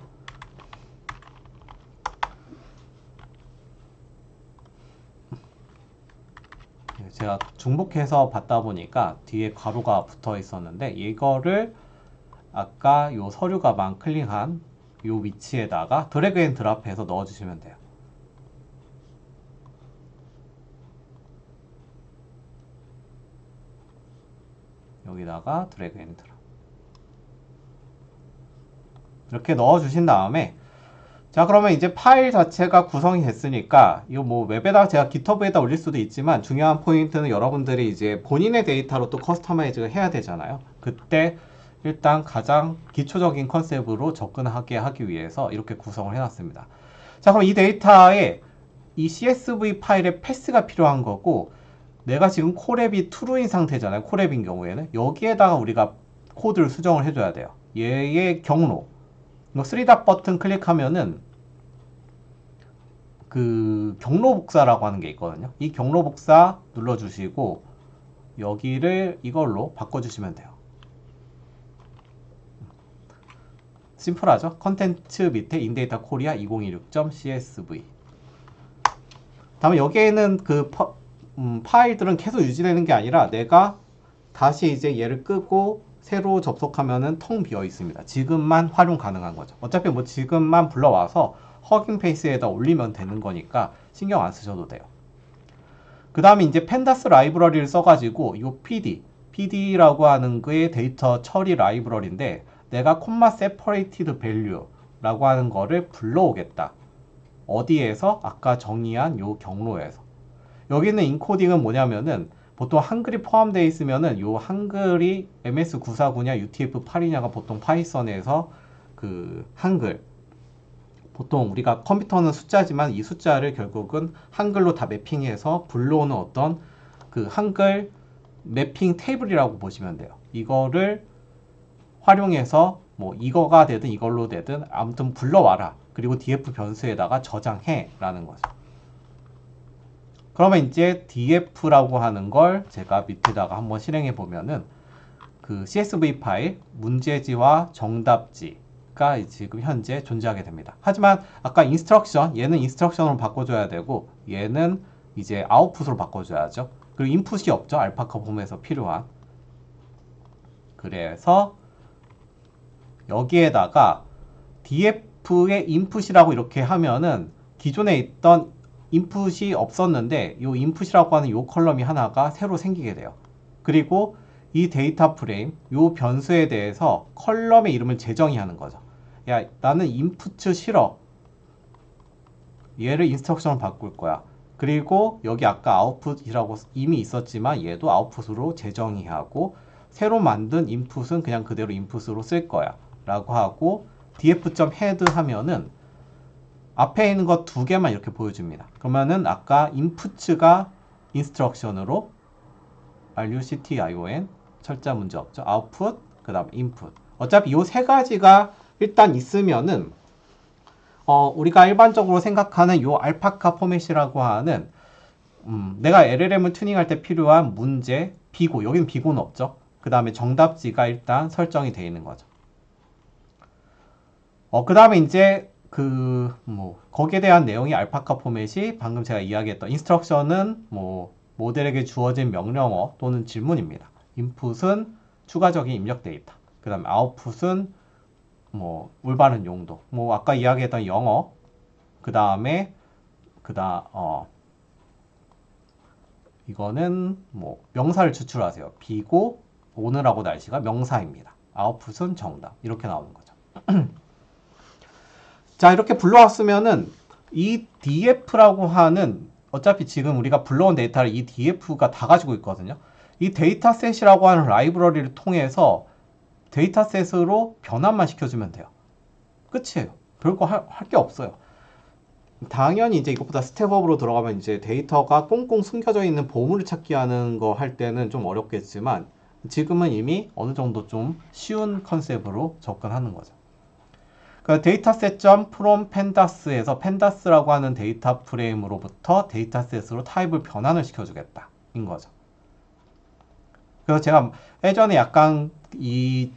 A: 제가 중복해서 받다 보니까 뒤에 가로가 붙어 있었는데 이거를 아까 요 서류 가방 클릭한 요 위치에다가 드래그 앤 드랍해서 넣어주시면 돼요. 여기다가 드래그 앤 드랍 이렇게 넣어주신 다음에 자, 그러면 이제 파일 자체가 구성이 됐으니까 이거 뭐 웹에다가 제가 깃허브에다 올릴 수도 있지만 중요한 포인트는 여러분들이 이제 본인의 데이터로 또 커스터마이즈를 해야 되잖아요. 그때 일단 가장 기초적인 컨셉으로 접근하게 하기 위해서 이렇게 구성을 해놨습니다. 자, 그럼 이 데이터에 이 CSV 파일의 패스가 필요한 거고 내가 지금 콜앱이 true인 상태잖아요. 콜앱인 경우에는 여기에다가 우리가 코드를 수정을 해줘야 돼요. 얘의 경로 3닷 버튼 클릭하면은 그 경로 복사라고 하는 게 있거든요. 이 경로 복사 눌러주시고 여기를 이걸로 바꿔주시면 돼요. 심플하죠? 컨텐츠 밑에 인데이터 코리아 2026.csv 다음에 여기에는 그 파일들은 계속 유지되는 게 아니라 내가 다시 이제 얘를 끄고 새로 접속하면은 텅 비어 있습니다. 지금만 활용 가능한 거죠. 어차피 뭐 지금만 불러와서 허깅 페이스에다 올리면 되는 거니까 신경 안 쓰셔도 돼요. 그 다음에 이제 펜다스 라이브러리를 써가지고 이 PD라고 하는 그의 데이터 처리 라이브러리인데 내가 콤마 세퍼레이티드 밸류라고 하는 거를 불러오겠다. 어디에서? 아까 정의한 요 경로에서. 여기 있는 인코딩은 뭐냐면은 보통 한글이 포함되어 있으면은 요 한글이 MS949냐 UTF-8이냐가 보통 파이썬에서 그 한글 보통 우리가 컴퓨터는 숫자지만 이 숫자를 결국은 한글로 다 매핑해서 불러오는 어떤 그 한글 매핑 테이블이라고 보시면 돼요. 이거를 활용해서 뭐 이거가 되든 이걸로 되든 아무튼 불러와라. 그리고 df 변수에다가 저장해 라는 거죠. 그러면 이제 df라고 하는 걸 제가 밑에다가 한번 실행해 보면은 그 CSV 파일 문제지와 정답지가 지금 현재 존재하게 됩니다. 하지만 아까 인스트럭션 얘는 인스트럭션으로 바꿔줘야 되고 얘는 이제 아웃풋으로 바꿔줘야죠. 그리고 인풋이 없죠. 알파카 폼에서 필요한. 그래서 여기에다가 df의 인풋이라고 이렇게 하면은 기존에 있던 인풋이 없었는데 이 인풋이라고 하는 이 컬럼이 하나가 새로 생기게 돼요. 그리고 이 데이터 프레임, 이 변수에 대해서 컬럼의 이름을 재정의 하는 거죠. 야, 나는 인풋 싫어. 얘를 인스트럭션으로 바꿀 거야. 그리고 여기 아까 아웃풋이라고 이미 있었지만 얘도 아웃풋으로 재정의하고 새로 만든 인풋은 그냥 그대로 인풋으로 쓸 거야. 라고 하고 df.head 하면은 앞에 있는 거 두 개만 이렇게 보여줍니다. 그러면은 아까 inputs가 instruction으로 ruction 철자 문제 없죠. output 그 다음 input 어차피 이 세 가지가 일단 있으면은 우리가 일반적으로 생각하는 요 알파카 포맷이라고 하는 내가 LLM을 튜닝할 때 필요한 문제 비고 여기는 비고는 없죠. 그 다음에 정답지가 일단 설정이 되어 있는 거죠. 그 다음에 이제 거기에 대한 내용이 알파카 포맷이 방금 제가 이야기했던 인스트럭션은 모델에게 주어진 명령어 또는 질문입니다. 인풋은 추가적인 입력 데이터. 그 다음에 아웃풋은 올바른 용도. 아까 이야기했던 영어. 그 다음에 이거는 명사를 추출하세요. 비고 오늘하고 날씨가 명사입니다. 아웃풋은 정답. 이렇게 나오는 거죠. 자, 이렇게 불러왔으면은 이 df라고 하는 어차피 지금 우리가 불러온 데이터를 이 df가 다 가지고 있거든요. 이 데이터셋이라고 하는 라이브러리를 통해서 데이터셋으로 변환만 시켜주면 돼요. 끝이에요. 별거 할 게 없어요. 당연히 이제 이것보다 스텝업으로 들어가면 이제 데이터가 꽁꽁 숨겨져 있는 보물을 찾기 하는 거 할 때는 좀 어렵겠지만 지금은 이미 어느 정도 좀 쉬운 컨셉으로 접근하는 거죠. 그 dataset.from pandas에서 pandas라고 하는 데이터 프레임으로부터 데이터셋으로 타입을 변환을 시켜주겠다 인 거죠. 그래서 제가 예전에 약간 이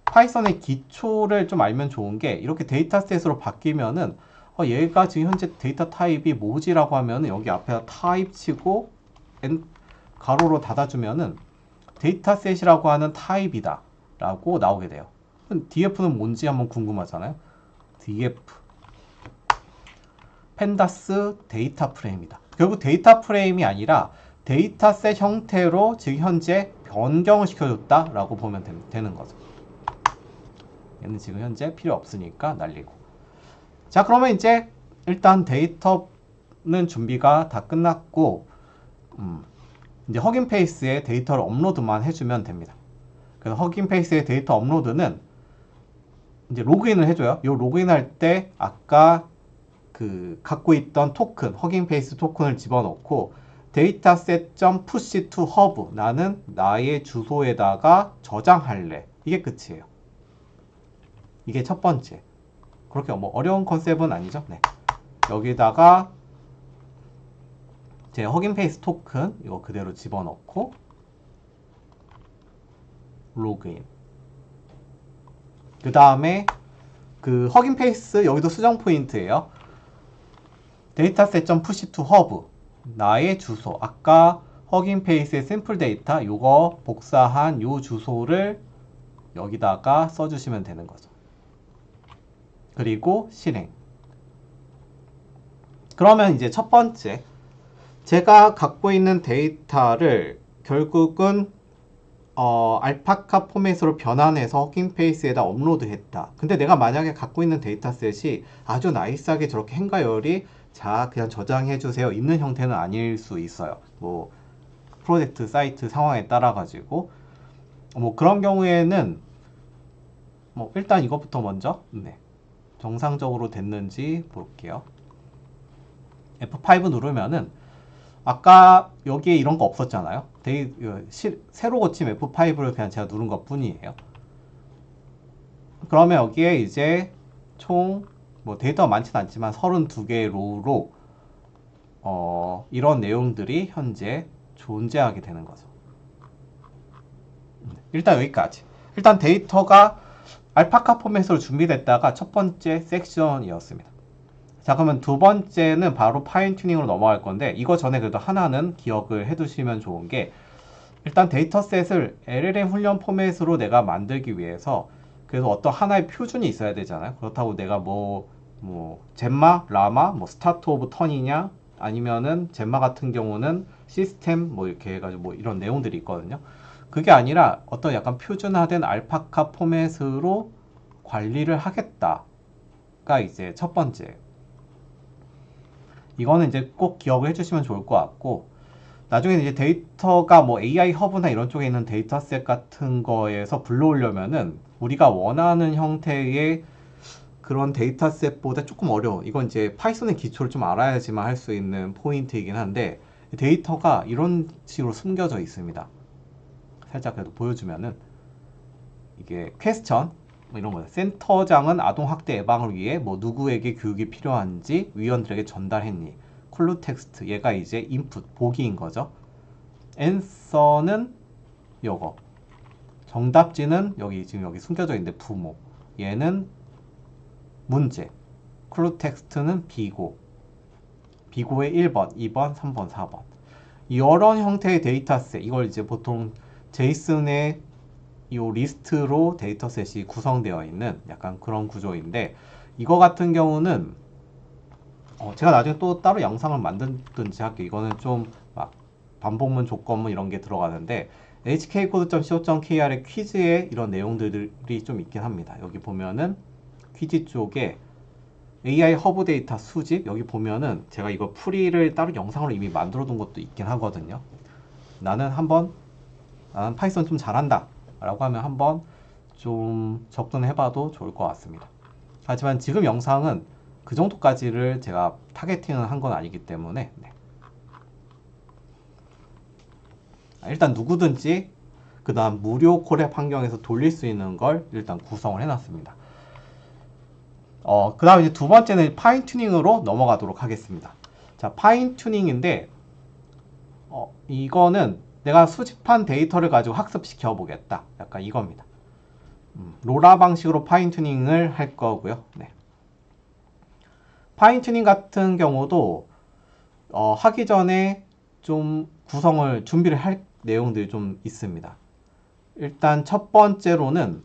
A: 파이썬의 기초를 좀 알면 좋은 게 이렇게 데이터셋으로 바뀌면은 얘가 지금 현재 데이터 타입이 뭐지라고 하면은 여기 앞에다 타입 치고 가로로 닫아주면은 데이터셋이라고 하는 타입이다 라고 나오게 돼요. df는 뭔지 한번 궁금하잖아요. df 펜다스 데이터 프레임이다. 결국 데이터 프레임이 아니라 데이터셋 형태로 지금 현재 변경을 시켜줬다 라고 보면 되는 거죠. 얘는 지금 현재 필요 없으니까 날리고. 자, 그러면 이제 일단 데이터는 준비가 다 끝났고 이제 허깅 페이스에 데이터를 업로드만 해주면 됩니다. 그래서 허깅 페이스의 데이터 업로드는 이제 로그인을 해줘요. 이 로그인할 때 아까 그 갖고 있던 토큰, 허깅 페이스 토큰을 집어넣고 dataset.push to hub 나는 나의 주소에다가 저장할래. 이게 끝이에요. 이게 첫 번째. 그렇게 뭐 어려운 컨셉은 아니죠. 네. 여기다가 제 허깅 페이스 토큰 이거 그대로 집어넣고 로그인. 그 다음에 그 허깅 페이스 여기도 수정 포인트예요. dataset.push to hub 나의 주소. 아까 허깅 페이스의 샘플 데이터 요거 복사한 요 주소를 여기다가 써주시면 되는 거죠. 그리고 실행. 그러면 이제 첫 번째 제가 갖고 있는 데이터를 결국은 알파카 포맷으로 변환해서 허깅 페이스에다 업로드했다. 근데 내가 만약에 갖고 있는 데이터셋이 아주 나이스하게 저렇게 행가열이 자 그냥 저장해주세요 있는 형태는 아닐 수 있어요. 뭐 프로젝트 사이트 상황에 따라 가지고 뭐 그런 경우에는 뭐 일단 이것부터 먼저 정상적으로 됐는지 볼게요. F5 누르면은 아까 여기에 이런 거 없었잖아요. 새로 고침 F5를 그냥 제가 누른 것 뿐이에요. 그러면 여기에 이제 총 뭐 데이터가 많지는 않지만 32개의 로우로 이런 내용들이 현재 존재하게 되는 거죠. 일단 여기까지. 일단 데이터가 알파카 포맷으로 준비됐다가 첫 번째 섹션이었습니다. 자, 그러면 두 번째는 바로 파인 튜닝으로 넘어갈 건데 이거 전에 그래도 하나는 기억을 해두시면 좋은 게 일단 데이터셋을 LLM 훈련 포맷으로 내가 만들기 위해서 그래서 어떤 하나의 표준이 있어야 되잖아요. 그렇다고 내가 뭐 젬마, 라마, 뭐 스타트 오브 턴이냐 아니면은 젬마 같은 경우는 시스템 뭐 이렇게 해가지고 뭐 이런 내용들이 있거든요. 그게 아니라 어떤 약간 표준화된 알파카 포맷으로 관리를 하겠다가 이제 첫 번째. 이거는 이제 꼭 기억을 해주시면 좋을 것 같고 나중에 이제 데이터가 뭐 AI 허브나 이런 쪽에 있는 데이터셋 같은 거에서 불러오려면은 우리가 원하는 형태의 그런 데이터셋보다 조금 어려운 이건 이제 파이썬의 기초를 좀 알아야지만 할 수 있는 포인트이긴 한데 데이터가 이런 식으로 숨겨져 있습니다. 살짝 그래도 보여주면은 이게 퀘스천 뭐 이런 거예요. 센터장은 아동 학대 예방을 위해 뭐 누구에게 교육이 필요한지 위원들에게 전달했니. 콜루 텍스트 얘가 이제 인풋 보기인 거죠. 앤서는 요거. 정답지는 여기 지금 여기 숨겨져 있는데 부모. 얘는 문제. 콜루 텍스트는 비고. 비고의 1번, 2번, 3번, 4번. 이런 형태의 데이터셋 이걸 이제 보통 제이슨의 이 리스트로 데이터셋이 구성되어 있는 약간 그런 구조인데 이거 같은 경우는 제가 나중에 또 따로 영상을 만들든지 할게요. 이거는 좀 막 반복문 조건문 이런 게 들어가는데 hkcode.co.kr의 퀴즈에 이런 내용들이 좀 있긴 합니다. 여기 보면은 퀴즈 쪽에 AI 허브 데이터 수집 여기 보면은 제가 이거 풀이를 따로 영상으로 이미 만들어 둔 것도 있긴 하거든요. 나는 파이썬 좀 잘한다 라고 하면 한번 좀 접근해봐도 좋을 것 같습니다. 하지만 지금 영상은 그 정도까지를 제가 타겟팅을 한 건 아니기 때문에 일단 누구든지 그 다음 무료 콜앱 환경에서 돌릴 수 있는 걸 일단 구성을 해놨습니다. 그 다음 이제 두 번째는 파인 튜닝으로 넘어가도록 하겠습니다. 자, 파인 튜닝인데, 이거는 내가 수집한 데이터를 가지고 학습시켜 보겠다. 약간 이겁니다. 로라 방식으로 파인 튜닝을 할 거고요. 네. 파인 튜닝 같은 경우도 하기 전에 좀 준비를 할 내용들이 좀 있습니다. 일단 첫 번째로는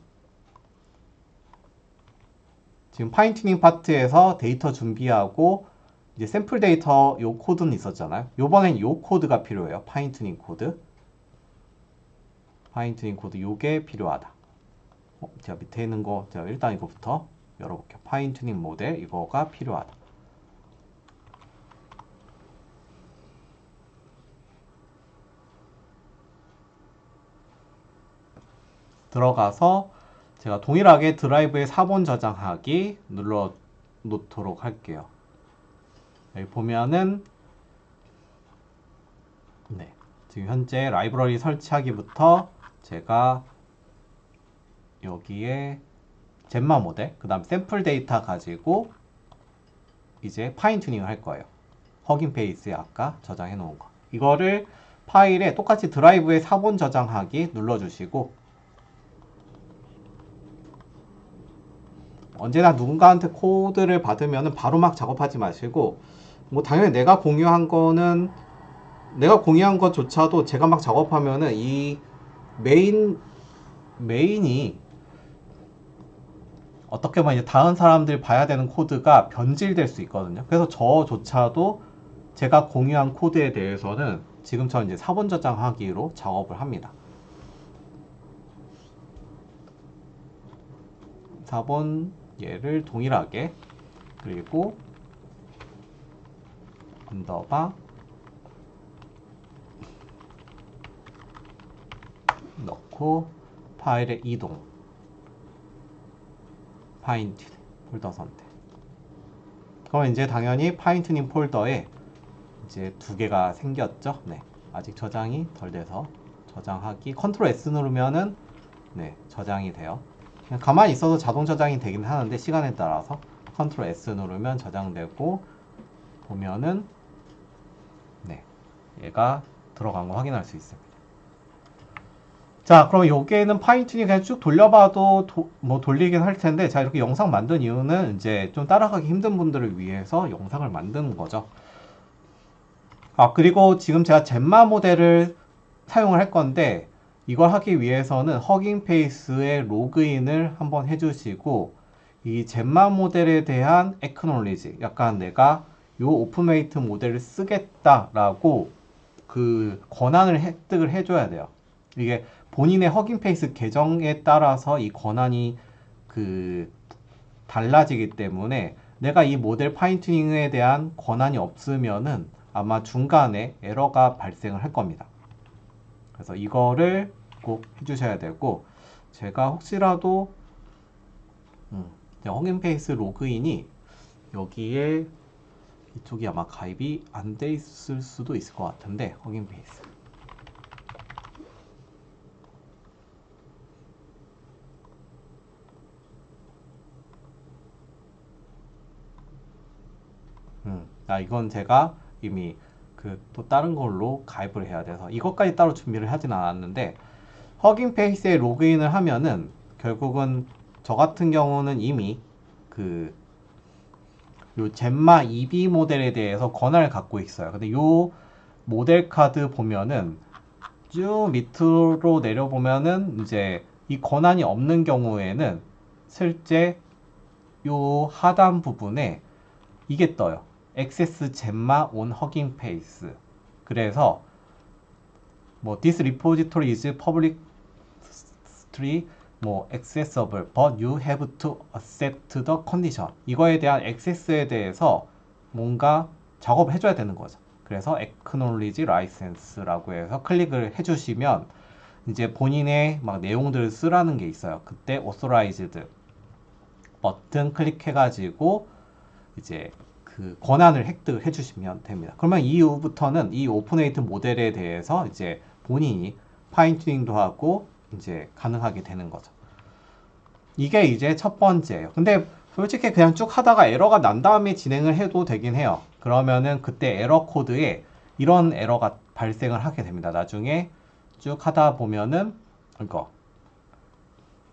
A: 지금 파인 튜닝 파트에서 데이터 준비하고 이제 샘플 데이터 요 코드는 있었잖아요. 요번엔 요 코드가 필요해요. 파인 튜닝 코드. 파인 튜닝 코드 요게 필요하다. 제가 밑에 있는 거 제가 일단 이거부터 열어볼게요. 파인 튜닝 모델 이거가 필요하다. 들어가서 제가 동일하게 드라이브에 사본 저장하기 눌러 놓도록 할게요. 여기 보면은 네, 지금 현재 라이브러리 설치하기부터 제가 여기에 젬마 모델, 그 다음 샘플 데이터 가지고 이제 파인 튜닝을 할 거예요. 허깅 페이스에 아까 저장해 놓은 거. 이거를 파일에 똑같이 드라이브에 사본 저장하기 눌러주시고 언제나 누군가한테 코드를 받으면 바로 막 작업하지 마시고 뭐 당연히 내가 공유한 것조차도 제가 막 작업하면은 이 메인이 어떻게 보면 이제 다른 사람들이 봐야 되는 코드가 변질될 수 있거든요. 그래서 저조차도 제가 공유한 코드에 대해서는 지금처럼 이제 사본 저장하기로 작업을 합니다. 사본 얘를 동일하게 그리고 언더바 넣고 파일의 이동 파인 튜닝 폴더 선택. 그럼 이제 당연히 파인 튜닝 폴더에 이제 두 개가 생겼죠. 네, 아직 저장이 덜 돼서 저장하기 컨트롤 S 누르면은 네, 저장이 돼요. 그냥 가만히 있어도 자동 저장이 되긴 하는데 시간에 따라서 컨트롤 S 누르면 저장되고 보면은 네, 얘가 들어간 거 확인할 수 있습니다. 자, 그럼 여기에는 파인 튜닝 그냥 쭉 돌려봐도 뭐 돌리긴 할 텐데, 자, 이렇게 영상 만든 이유는 이제 좀 따라가기 힘든 분들을 위해서 영상을 만드는 거죠. 그리고 지금 제가 젬마 모델을 사용을 할 건데, 이걸 하기 위해서는 허깅 페이스의 로그인을 한번 해주시고, 이 젬마 모델에 대한 액노리지, 약간 내가 요 오픈메이트 모델을 쓰겠다라고 그 권한을 획득을 해줘야 돼요. 이게 본인의 허깅 페이스 계정에 따라서 이 권한이 달라지기 때문에 내가 이 모델 파인 튜닝에 대한 권한이 없으면은 아마 중간에 에러가 발생을 할 겁니다. 그래서 이거를 꼭 해주셔야 되고, 제가 혹시라도 허깅 페이스 로그인이 여기에 이쪽이 아마 가입이 안 돼 있을 수도 있을 것 같은데, 허깅 페이스 이건 제가 이미 또 다른 걸로 가입을 해야 돼서 이것까지 따로 준비를 하진 않았는데, 허깅 페이스에 로그인을 하면은 결국은 저 같은 경우는 이미 요 젬마 EB 모델에 대해서 권한을 갖고 있어요. 근데 요 모델 카드 보면은 쭉 밑으로 내려보면은 이제 이 권한이 없는 경우에는 실제 요 하단 부분에 이게 떠요. 액세스 젬마 온 허깅 페이스. 그래서 뭐 this repository is publicly 뭐 accessible but you have to accept the condition. 이거에 대한 액세스에 대해서 뭔가 작업을 해줘야 되는 거죠. 그래서 acknowledge license라고 해서 클릭을 해주시면 이제 본인의 막 내용들을 쓰라는 게 있어요. 그때 authorized 버튼 클릭해가지고 이제 그 권한을 획득을 해주시면 됩니다. 그러면 이후부터는 이 오픈웨이트 모델에 대해서 이제 본인이 파인 튜닝도 하고 이제 가능하게 되는 거죠. 이게 이제 첫 번째예요. 근데 솔직히 그냥 쭉 하다가 에러가 난 다음에 진행을 해도 되긴 해요. 그러면은 그때 에러 코드에 이런 에러가 발생을 하게 됩니다. 나중에 쭉 하다 보면은 이거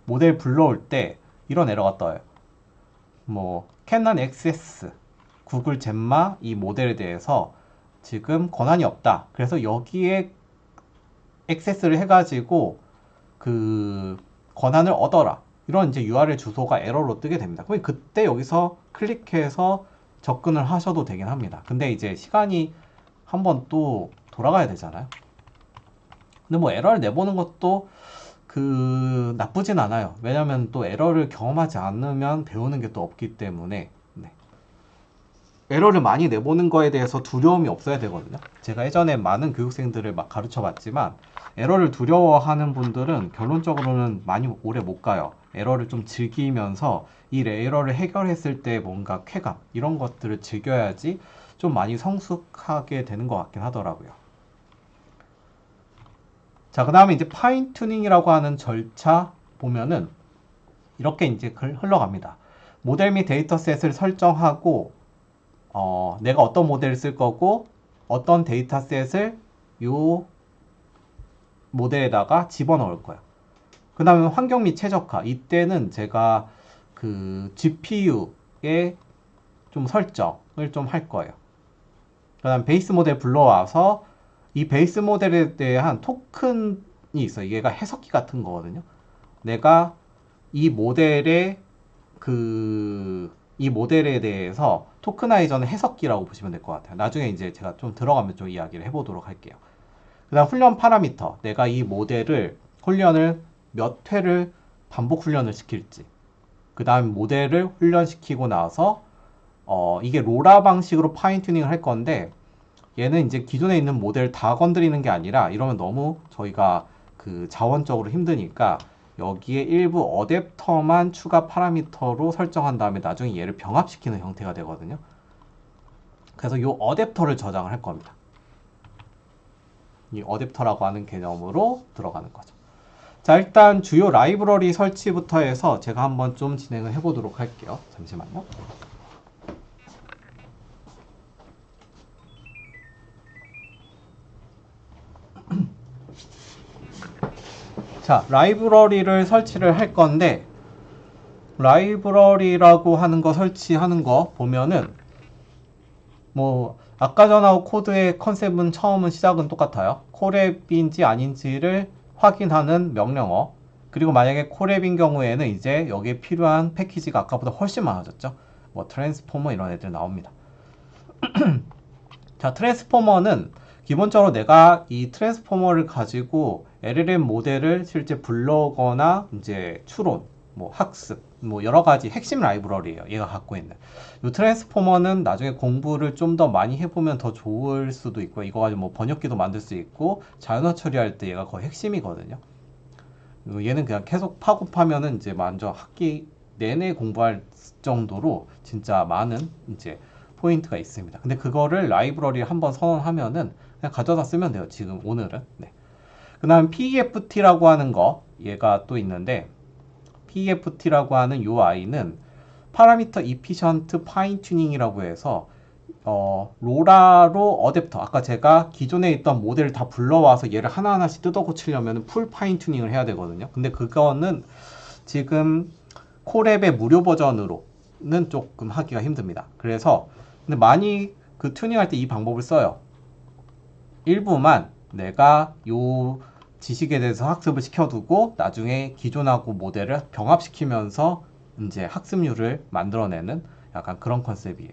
A: 모델 불러올 때 이런 에러가 떠요. 뭐 캐논 XS, 구글 젬마 이 모델에 대해서 지금 권한이 없다. 그래서 여기에 액세스를 해가지고 그 권한을 얻어라. 이런 이제 URL 주소가 에러로 뜨게 됩니다. 그럼 그때 여기서 클릭해서 접근을 하셔도 되긴 합니다. 근데 이제 시간이 한번 또 돌아가야 되잖아요. 근데 뭐 에러를 내보는 것도 그 나쁘진 않아요. 왜냐면 또 에러를 경험하지 않으면 배우는 게 또 없기 때문에 네. 에러를 많이 내보는 거에 대해서 두려움이 없어야 되거든요. 제가 예전에 많은 교육생들을 막 가르쳐 봤지만 에러를 두려워하는 분들은 결론적으로는 많이 오래 못 가요. 에러를 좀 즐기면서 이 에러를 해결했을 때 뭔가 쾌감 이런 것들을 즐겨야지 좀 많이 성숙하게 되는 것 같긴 하더라고요. 자, 그 다음에 이제 파인 튜닝이라고 하는 절차 보면은 이렇게 이제 흘러갑니다. 모델 및 데이터셋을 설정하고 내가 어떤 모델을 쓸 거고 어떤 데이터셋을 요 모델에다가 집어넣을 거야. 그 다음에 환경 및 최적화. 이때는 제가 그 GPU에 좀 설정을 좀 할 거예요. 그 다음 베이스 모델 불러와서 이 베이스 모델에 대한 토큰이 있어요. 얘가 해석기 같은 거거든요. 내가 이 모델의 이 모델에 대해서 토크나이저는 해석기라고 보시면 될 것 같아요. 나중에 이제 제가 좀 들어가면 좀 이야기를 해보도록 할게요. 그 다음 훈련 파라미터. 내가 이 모델을 훈련을 몇 회를 반복 훈련을 시킬지. 그 다음 모델을 훈련시키고 나서 이게 로라 방식으로 파인 튜닝을 할 건데 얘는 이제 기존에 있는 모델 다 건드리는 게 아니라 이러면 너무 저희가 그 자원적으로 힘드니까 여기에 일부 어댑터만 추가 파라미터로 설정한 다음에 나중에 얘를 병합시키는 형태가 되거든요. 그래서 이 어댑터를 저장을 할 겁니다. 이 어댑터라고 하는 개념으로 들어가는 거죠. 자, 일단 주요 라이브러리 설치부터 해서 제가 한번 좀 진행을 해보도록 할게요. 잠시만요. 자, 라이브러리를 설치를 할 건데 라이브러리라고 하는 거 설치하는 거 보면은 뭐 아까 전하고 코드의 컨셉은 처음은 시작은 똑같아요. 코랩인지 아닌지를 확인하는 명령어. 그리고 만약에 코랩인 경우에는 이제 여기에 필요한 패키지가 아까보다 훨씬 많아졌죠. 뭐 트랜스포머 이런 애들 나옵니다. 자, 트랜스포머는 기본적으로 내가 이 트랜스포머를 가지고 LLM 모델을 실제 불러거나 이제 추론, 뭐 학습, 뭐 여러 가지 핵심 라이브러리예요. 얘가 갖고 있는. 이 트랜스포머는 나중에 공부를 좀 더 많이 해보면 더 좋을 수도 있고, 이거 가지고 뭐 번역기도 만들 수 있고, 자연어 처리할 때 얘가 거의 핵심이거든요. 얘는 그냥 계속 파고 파면은 이제 먼저 학기 내내 공부할 정도로 진짜 많은 이제 포인트가 있습니다. 근데 그거를 라이브러리에 한번 선언하면은 그냥 가져다 쓰면 돼요. 지금 오늘은. 네. 그 다음 PEFT라고 하는 거 얘가 또 있는데 PEFT라고 하는 요 아이는 파라미터 이피션트 파인 튜닝이라고 해서 로라로 어댑터 아까 제가 기존에 있던 모델을 다 불러와서 얘를 하나하나씩 뜯어 고치려면 풀 파인 튜닝을 해야 되거든요. 근데 그거는 지금 코랩의 무료 버전으로는 조금 하기가 힘듭니다. 그래서 근데 많이 그 튜닝할 때 이 방법을 써요. 일부만 내가 요 지식에 대해서 학습을 시켜두고 나중에 기존하고 모델을 병합시키면서 이제 학습률을 만들어내는 약간 그런 컨셉이에요.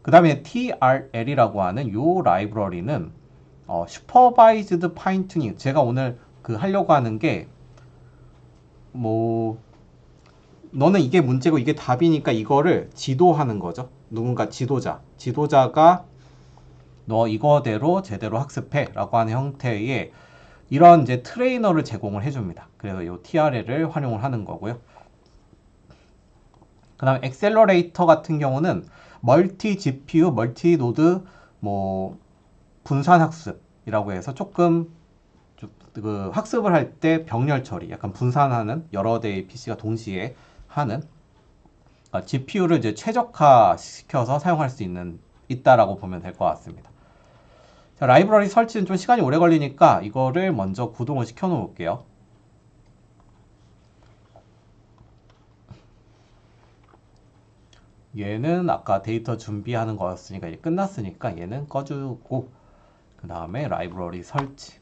A: 그 다음에 TRL이라고 하는 요 라이브러리는 슈퍼바이즈드 파인 튜닝. 제가 오늘 그 하려고 하는 게 뭐 너는 이게 문제고 이게 답이니까 이거를 지도하는 거죠. 누군가 지도자가 너 이거대로 제대로 학습해 라고 하는 형태의 이런 이제 트레이너를 제공을 해줍니다. 그래서 이 TRL을 활용을 하는 거고요. 그 다음 엑셀러레이터 같은 경우는 멀티 GPU, 멀티 노드 뭐 분산 학습이라고 해서 조금 그 학습을 할 때 병렬 처리, 약간 분산하는 여러 대의 PC가 동시에 하는 GPU를 이제 최적화 시켜서 사용할 수 있다라고 보면 될 것 같습니다. 자, 라이브러리 설치는 좀 시간이 오래 걸리니까 이거를 먼저 구동을 시켜 놓을게요. 얘는 아까 데이터 준비하는 거였으니까 이제 끝났으니까 얘는 꺼주고, 그 다음에 라이브러리 설치.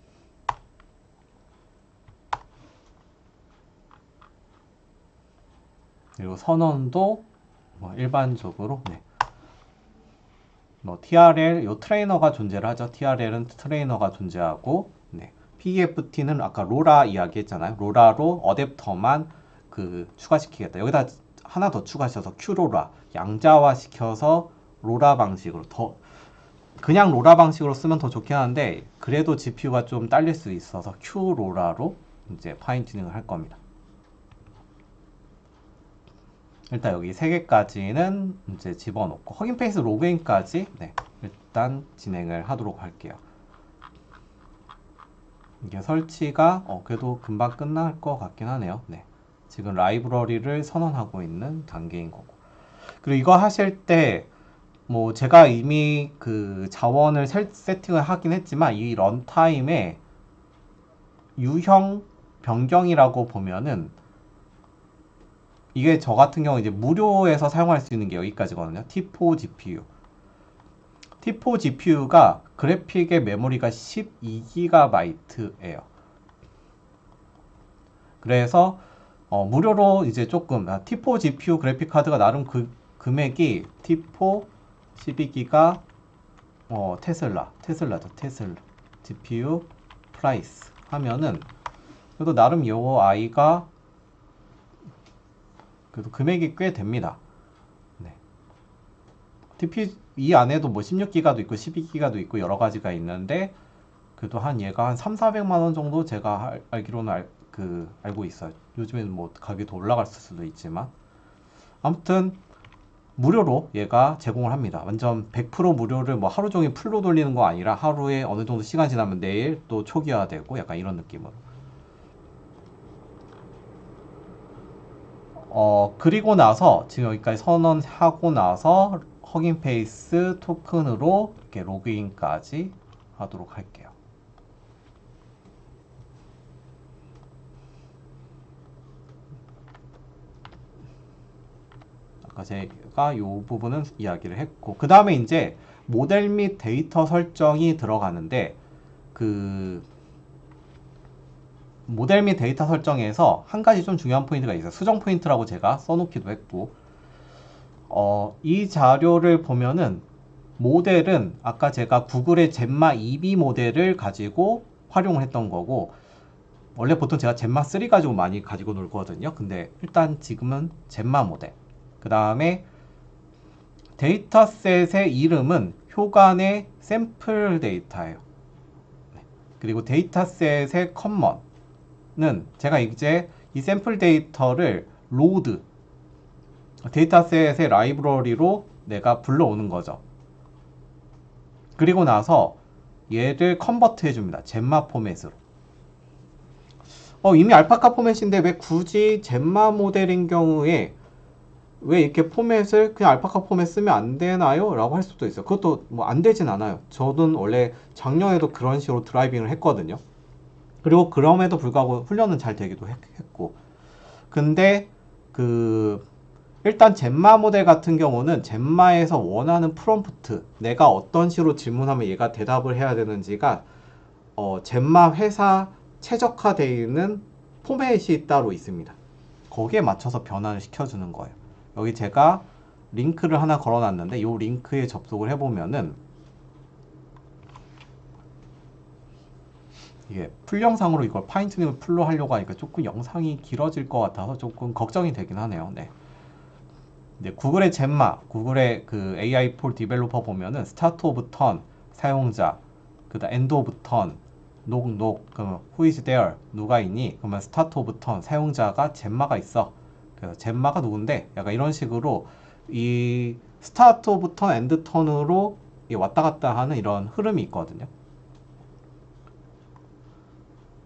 A: 그리고 선언도 뭐 일반적으로 뭐 TRL, 요 트레이너가 존재를 하죠. TRL은 트레이너가 존재하고, PEFT는 아까 로라 이야기 했잖아요. 로라로 어댑터만 추가시키겠다. 여기다 하나 더 추가하셔서 Q로라, 양자화 시켜서 로라 방식으로 그냥 로라 방식으로 쓰면 더 좋긴 한데, 그래도 GPU가 좀 딸릴 수 있어서 Q로라로 이제 파인 튜닝을 할 겁니다. 일단 여기 3개까지는 이제 집어넣고, 허깅 페이스 로그인까지 일단 진행을 하도록 할게요. 이게 설치가 그래도 금방 끝날 것 같긴 하네요. 지금 라이브러리를 선언하고 있는 단계인 거고. 그리고 이거 하실 때 뭐 제가 이미 그 자원을 세팅을 하긴 했지만, 이 런타임에 유형 변경이라고 보면은 이게 저 같은 경우 이제 무료에서 사용할 수 있는 게 여기까지거든요. T4 GPU. T4 GPU가 그래픽의 메모리가 12GB예요. 그래서 무료로 이제 조금 T4 GPU 그래픽 카드가 나름 금액이 T4 12GB 테슬라죠. GPU 프라이스 하면은 그래도 나름 요 아이가 그래도 금액이 꽤 됩니다. 이 안에도 뭐 16기가도 있고 12기가도 있고 여러 가지가 있는데, 그래도 얘가 한 3,400만 원 정도 제가 알기로는 알고 있어요. 요즘에는 뭐 가격이 더 올라갈 수도 있지만, 아무튼 무료로 얘가 제공을 합니다. 완전 100% 무료를 뭐 하루 종일 풀로 돌리는 거 아니라 하루에 어느 정도 시간 지나면 내일 또 초기화되고 약간 이런 느낌으로. 그리고 나서 지금 여기까지 선언하고 나서 허깅 페이스 토큰으로 이렇게 로그인까지 하도록 할게요. 아까 제가 이 부분은 이야기를 했고, 그 다음에 이제 모델 및 데이터 설정이 들어가는데, 모델 및 데이터 설정에서 한 가지 좀 중요한 포인트가 있어요. 수정 포인트라고 제가 써놓기도 했고, 이 자료를 보면은 모델은 아까 제가 구글의 젬마 2B 모델을 가지고 활용을 했던 거고, 원래 보통 제가 젬마 3 가지고 많이 가지고 놀거든요. 근데 일단 지금은 젬마 모델. 그 다음에 데이터셋의 이름은 효간의 샘플 데이터예요. 그리고 데이터셋의 커먼은 제가 이제 이 샘플 데이터를 로드, 데이터셋의 라이브러리로 내가 불러오는 거죠. 그리고 나서 얘를 컨버트 해줍니다. 젬마 포맷으로. 이미 알파카 포맷인데 왜 굳이 젬마 모델인 경우에 왜 이렇게 포맷을 그냥 알파카 포맷 쓰면 안 되나요? 라고 할 수도 있어요. 그것도 뭐 안 되진 않아요. 저는 원래 작년에도 그런 식으로 드라이빙을 했거든요. 그리고 그럼에도 불구하고 훈련은 잘 되기도 했고. 근데 일단 젬마 모델 같은 경우는 젬마에서 원하는 프롬프트, 내가 어떤 식으로 질문하면 얘가 대답을 해야 되는지가 젬마 회사 최적화되어 있는 포맷이 따로 있습니다. 거기에 맞춰서 변환을 시켜주는 거예요. 여기 제가 링크를 하나 걸어놨는데 이 링크에 접속을 해보면은 이게 풀 영상으로 이걸 파인튜닝을 풀로 하려고 하니까 조금 영상이 길어질 것 같아서 조금 걱정이 되긴 하네요. 구글의 젬마, 구글의 AI 폴 디벨로퍼 보면은 스타트 오브 턴, 사용자, 그다음 엔드 오브 턴, 그러면 who is there, 누가 있니? 그러면 스타트 오브 턴, 사용자가 젬마가 있어. 그래서 젬마가 누군데? 약간 이런 식으로 이 스타트 오브 턴, 엔드 턴으로 왔다 갔다 하는 이런 흐름이 있거든요.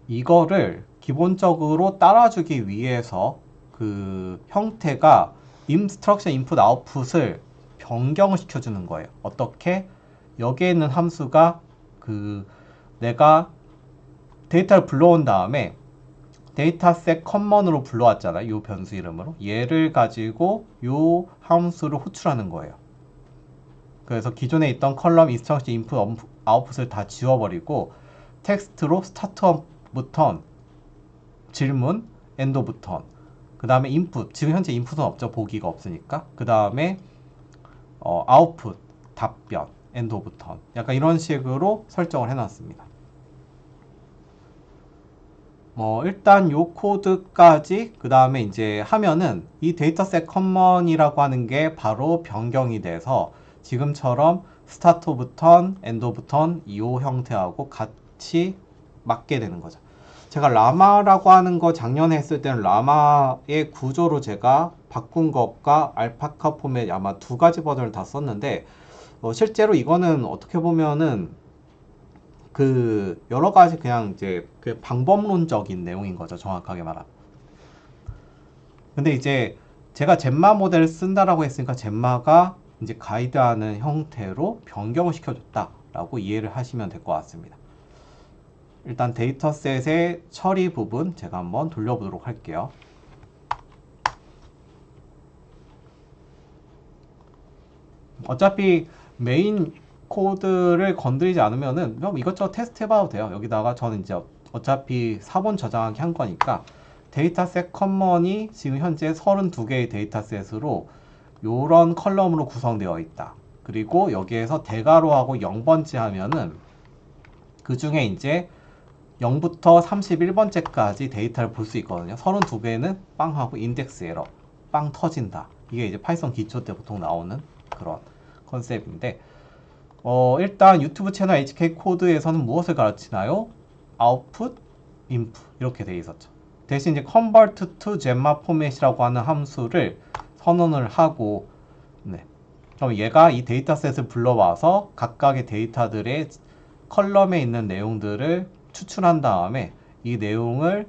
A: 이거를 기본적으로 따라주기 위해서 그 형태가 instruction input output을 변경을 시켜주는 거예요. 어떻게? 여기에 있는 함수가 그 내가 데이터를 불러온 다음에 데이터셋 커먼으로 불러왔잖아요. 이 변수 이름으로. 얘를 가지고 이 함수를 호출하는 거예요. 그래서 기존에 있던 컬럼 instruction input output을 다 지워버리고 텍스트로 start 부턴, 질문, end 부턴, 그 다음에 input, 지금 현재 input은 없죠. 보기가 없으니까. 그 다음에 output, 답변, end 부턴, 약간 이런 식으로 설정을 해놨습니다. 일단 요 코드까지 그 다음에 이제 하면은 이 데이터셋 커먼이라고 하는 게 바로 변경이 돼서 지금처럼 스타트 부턴, 엔드 부턴 이 형태하고 같이 맞게 되는 거죠. 제가 라마라고 하는 거 작년에 했을 때는 라마의 구조로 제가 바꾼 것과 알파카 포맷 아마 두 가지 버전을 다 썼는데 실제로 이거는 어떻게 보면은 그 여러 가지 그냥 이제 그 방법론적인 내용인 거죠. 정확하게 말하면. 근데 이제 제가 젬마 모델을 쓴다라고 했으니까 젬마가 이제 가이드하는 형태로 변경을 시켜줬다라고 이해를 하시면 될 것 같습니다. 일단 데이터셋의 처리 부분 제가 한번 돌려보도록 할게요. 어차피 메인 코드를 건드리지 않으면은 좀 이것저것 테스트 해봐도 돼요. 여기다가 저는 이제 어차피 사본 저장하기 한 거니까 데이터셋 커먼이 지금 현재 32개의 데이터셋으로 요런 컬럼으로 구성되어 있다. 그리고 여기에서 대괄호하고 0번째 하면은 그 중에 이제 0부터 31번째까지 데이터를 볼 수 있거든요. 32개는 빵 하고 인덱스 에러, 빵 터진다. 이게 이제 파이썬 기초 때 보통 나오는 그런 컨셉인데 일단 유튜브 채널 HK 코드에서는 무엇을 가르치나요? output, input 이렇게 되어 있었죠. 대신 이제 convert to gemma format이라고 하는 함수를 선언을 하고 그럼 얘가 이 데이터셋을 불러와서 각각의 데이터들의 컬럼에 있는 내용들을 추출한 다음에 이 내용을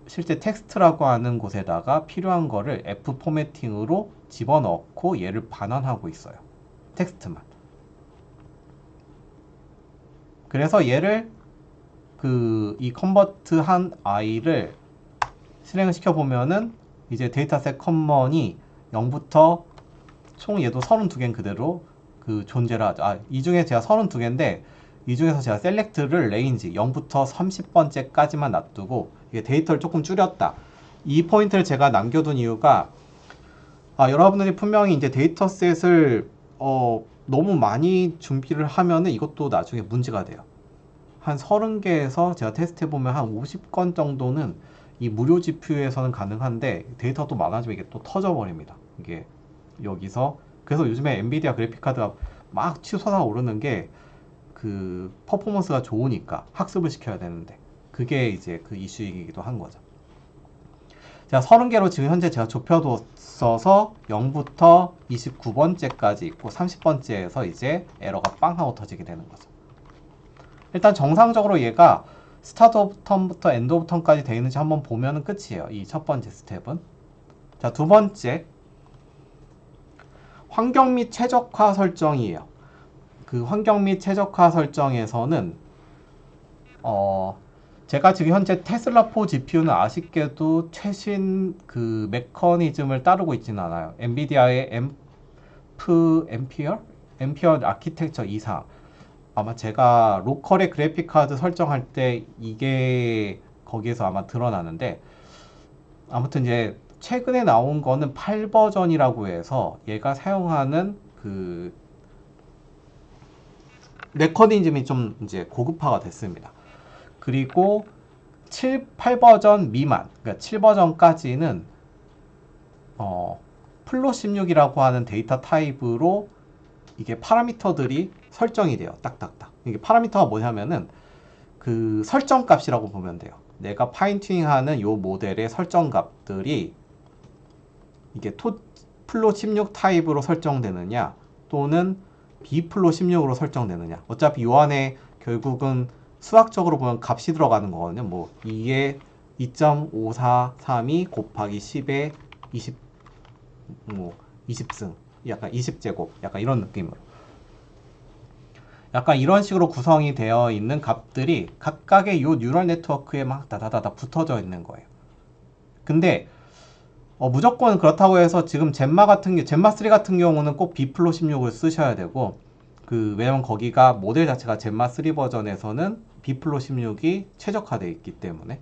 A: 실제 텍스트라고 하는 곳에다가 필요한 거를 F 포매팅으로 집어넣고 얘를 반환하고 있어요. 텍스트만. 그래서 얘를 이 컨버트한 i를 실행을 시켜보면은 이제 데이터셋 커먼이 0부터 총 얘도 32개는 그대로 존재를 하죠. 이 중에 제가 32개인데 이 중에서 제가 셀렉트를 레인지 0부터 30번째까지만 놔두고 이게 데이터를 조금 줄였다. 이 포인트를 제가 남겨둔 이유가 여러분들이 분명히 이제 데이터셋을 너무 많이 준비를 하면은 이것도 나중에 문제가 돼요. 한 30개에서 제가 테스트해보면 한 50건 정도는 이 무료 GPU에서는 가능한데 데이터가 또 많아지면 이게 또 터져버립니다. 이게 여기서 그래서 요즘에 엔비디아 그래픽카드가 막 치솟아 오르는 게 그 퍼포먼스가 좋으니까 학습을 시켜야 되는데 그게 이제 그 이슈이기도 한 거죠. 자, 30개로 지금 현재 제가 좁혀뒀어서 0부터 29번째까지 있고 30번째에서 이제 에러가 빵 하고 터지게 되는 거죠. 일단 정상적으로 얘가 스타트 오브 턴부터 엔드 오브 턴까지 되어 있는지 한번 보면은 끝이에요. 이 첫 번째 스텝은. 자, 두 번째 환경 및 최적화 설정이에요. 그 환경 및 최적화 설정에서는 제가 지금 현재 테슬라4 GPU는 아쉽게도 최신 그 메커니즘을 따르고 있지는 않아요. 엔비디아의 앰피어 아키텍처 이상. 아마 제가 로컬의 그래픽 카드 설정할 때 이게 거기에서 아마 드러나는데 아무튼 이제 최근에 나온 거는 8버전이라고 해서 얘가 사용하는 그 메커니즘이 좀 이제 고급화가 됐습니다. 그리고 8버전 미만, 그러니까 7버전까지는 플롯 16이라고 하는 데이터 타입으로 이게 파라미터들이 설정이 돼요. 딱딱딱. 이게 파라미터가 뭐냐면은 그 설정 값이라고 보면 돼요. 내가 파인 튜닝하는 요 모델의 설정 값들이 이게 플롯 16 타입으로 설정되느냐 또는 비플롯 16으로 설정되느냐. 어차피 요 안에 결국은 수학적으로 보면 값이 들어가는 거거든요. 뭐 2에 2.5432 곱하기 10에 20, 뭐 20승, 약간 20제곱, 약간 이런 느낌으로. 약간 이런 식으로 구성이 되어 있는 값들이 각각의 요 뉴럴 네트워크에 막 다다다다 붙어져 있는 거예요. 근데 무조건 그렇다고 해서 지금 젠마3 같은 경우는 꼭 B플로 16을 쓰셔야 되고, 왜냐면 거기가 모델 자체가 젠마3 버전에서는 B플로 16이 최적화되어 있기 때문에.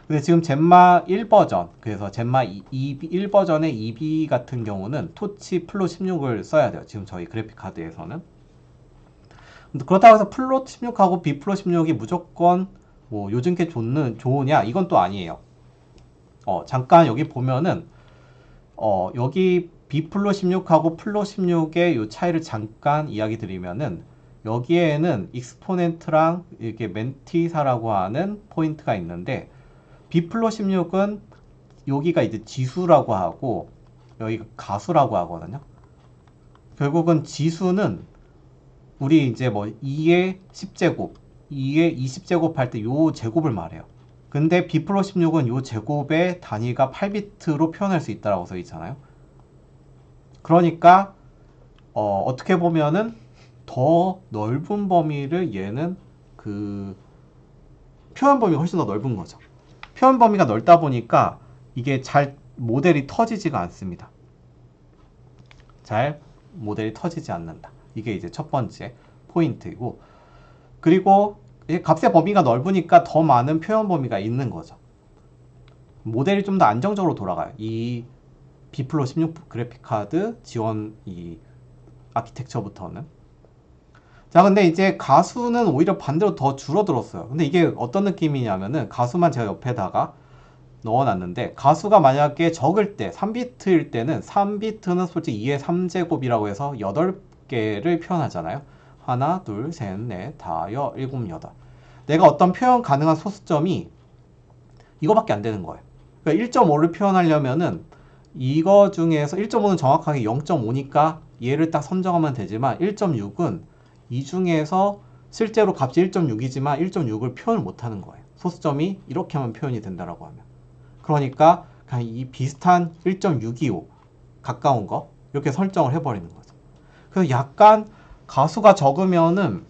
A: 근데 지금 젠마 1 버전, 그래서 젠마 1 버전의 2B 같은 경우는 토치 플로 16을 써야 돼요. 지금 저희 그래픽 카드에서는. 그렇다고 해서 플로 16하고 B플로 16이 무조건 뭐 요즘 게 좋으냐? 이건 또 아니에요. 잠깐 여기 보면은 여기 B플로 16하고 플로 16의 요 차이를 잠깐 이야기 드리면은, 여기에는 익스포넨트랑 이렇게 멘티사라고 하는 포인트가 있는데, B플로 16은 여기가 이제 지수라고 하고 여기가 가수라고 하거든요. 결국은 지수는 우리 이제 뭐 2의 10제곱, 2의 20제곱 할 때 요 제곱을 말해요. 근데 B플로 16은 요 제곱의 단위가 8비트로 표현할 수 있다라고 써 있잖아요. 그러니까 어떻게 보면은 더 넓은 범위를 얘는 표현 범위가 훨씬 더 넓은 거죠. 표현 범위가 넓다 보니까 이게 잘 모델이 터지지가 않습니다. 잘 모델이 터지지 않는다. 이게 이제 첫 번째 포인트이고, 그리고 값의 범위가 넓으니까 더 많은 표현 범위가 있는 거죠. 모델이 좀 더 안정적으로 돌아가요. 이 B플로 16 그래픽카드 지원 이 아키텍처부터는. 자, 근데 이제 가수는 오히려 반대로 더 줄어들었어요. 근데 이게 어떤 느낌이냐면은, 가수만 제가 옆에다가 넣어놨는데, 가수가 만약에 적을 때 3비트일 때는 3비트는 솔직히 2의 3제곱이라고 해서 8개를 표현하잖아요. 하나, 둘, 셋, 넷, 다, 일곱, 여덟. 내가 어떤 표현 가능한 소수점이 이거밖에 안 되는 거예요. 그러니까 1.5를 표현하려면은 이거 중에서 1.5는 정확하게 0.5니까 얘를 딱 선정하면 되지만, 1.6은 이 중에서 실제로 값이 1.6이지만 1.6을 표현을 못하는 거예요. 소수점이 이렇게 하면 표현이 된다라고 하면. 그러니까 그냥 이 비슷한 1.625 가까운 거 이렇게 설정을 해버리는 거죠. 그래서 약간 가수가 적으면은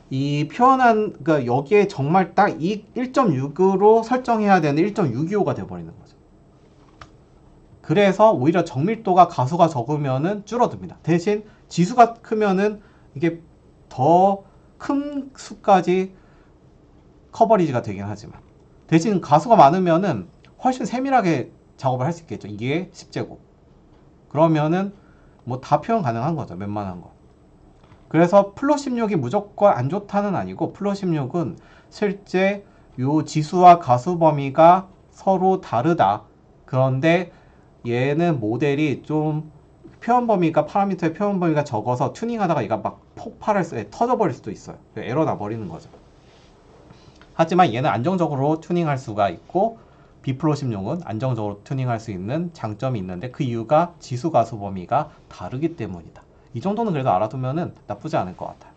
A: 이 그러니까 여기에 정말 딱 이 1.6으로 설정해야 되는 1.625가 돼버리는 거죠. 그래서 오히려 정밀도가 가수가 적으면은 줄어듭니다. 대신 지수가 크면은 이게 더 큰 수까지 커버리지가 되긴 하지만, 대신 가수가 많으면은 훨씬 세밀하게 작업을 할 수 있겠죠. 이게 10제곱. 그러면은 뭐 다 표현 가능한 거죠. 웬만한 거. 그래서 플로 16이 무조건 안 좋다는 아니고, 플로 16은 실제 요 지수와 가수 범위가 서로 다르다. 그런데 얘는 모델이 좀 파라미터의 표현 범위가 적어서 튜닝하다가 얘가 막 터져버릴 수도 있어요. 에러 나버리는 거죠. 하지만 얘는 안정적으로 튜닝할 수가 있고, B플로 16은 안정적으로 튜닝할 수 있는 장점이 있는데, 그 이유가 지수 가수 범위가 다르기 때문이다. 이 정도는 그래도 알아두면은 나쁘지 않을 것 같아요.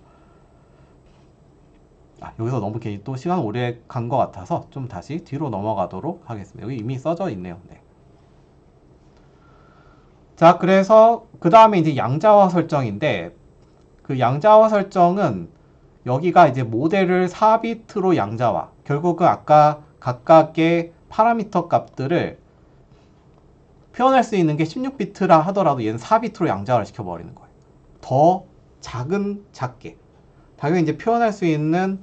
A: 여기서 너무 괜히 또 시간 오래 간 것 같아서 좀 다시 뒤로 넘어가도록 하겠습니다. 여기 이미 써져 있네요. 네. 자, 그래서 그 다음에 이제 양자화 설정인데, 그 양자화 설정은 여기가 이제 모델을 4비트로 양자화, 결국은 아까 각각의 파라미터 값들을 표현할 수 있는 게 16비트라 하더라도 얘는 4비트로 양자화를 시켜버리는 거예요. 더 작게. 당연히 이제 표현할 수 있는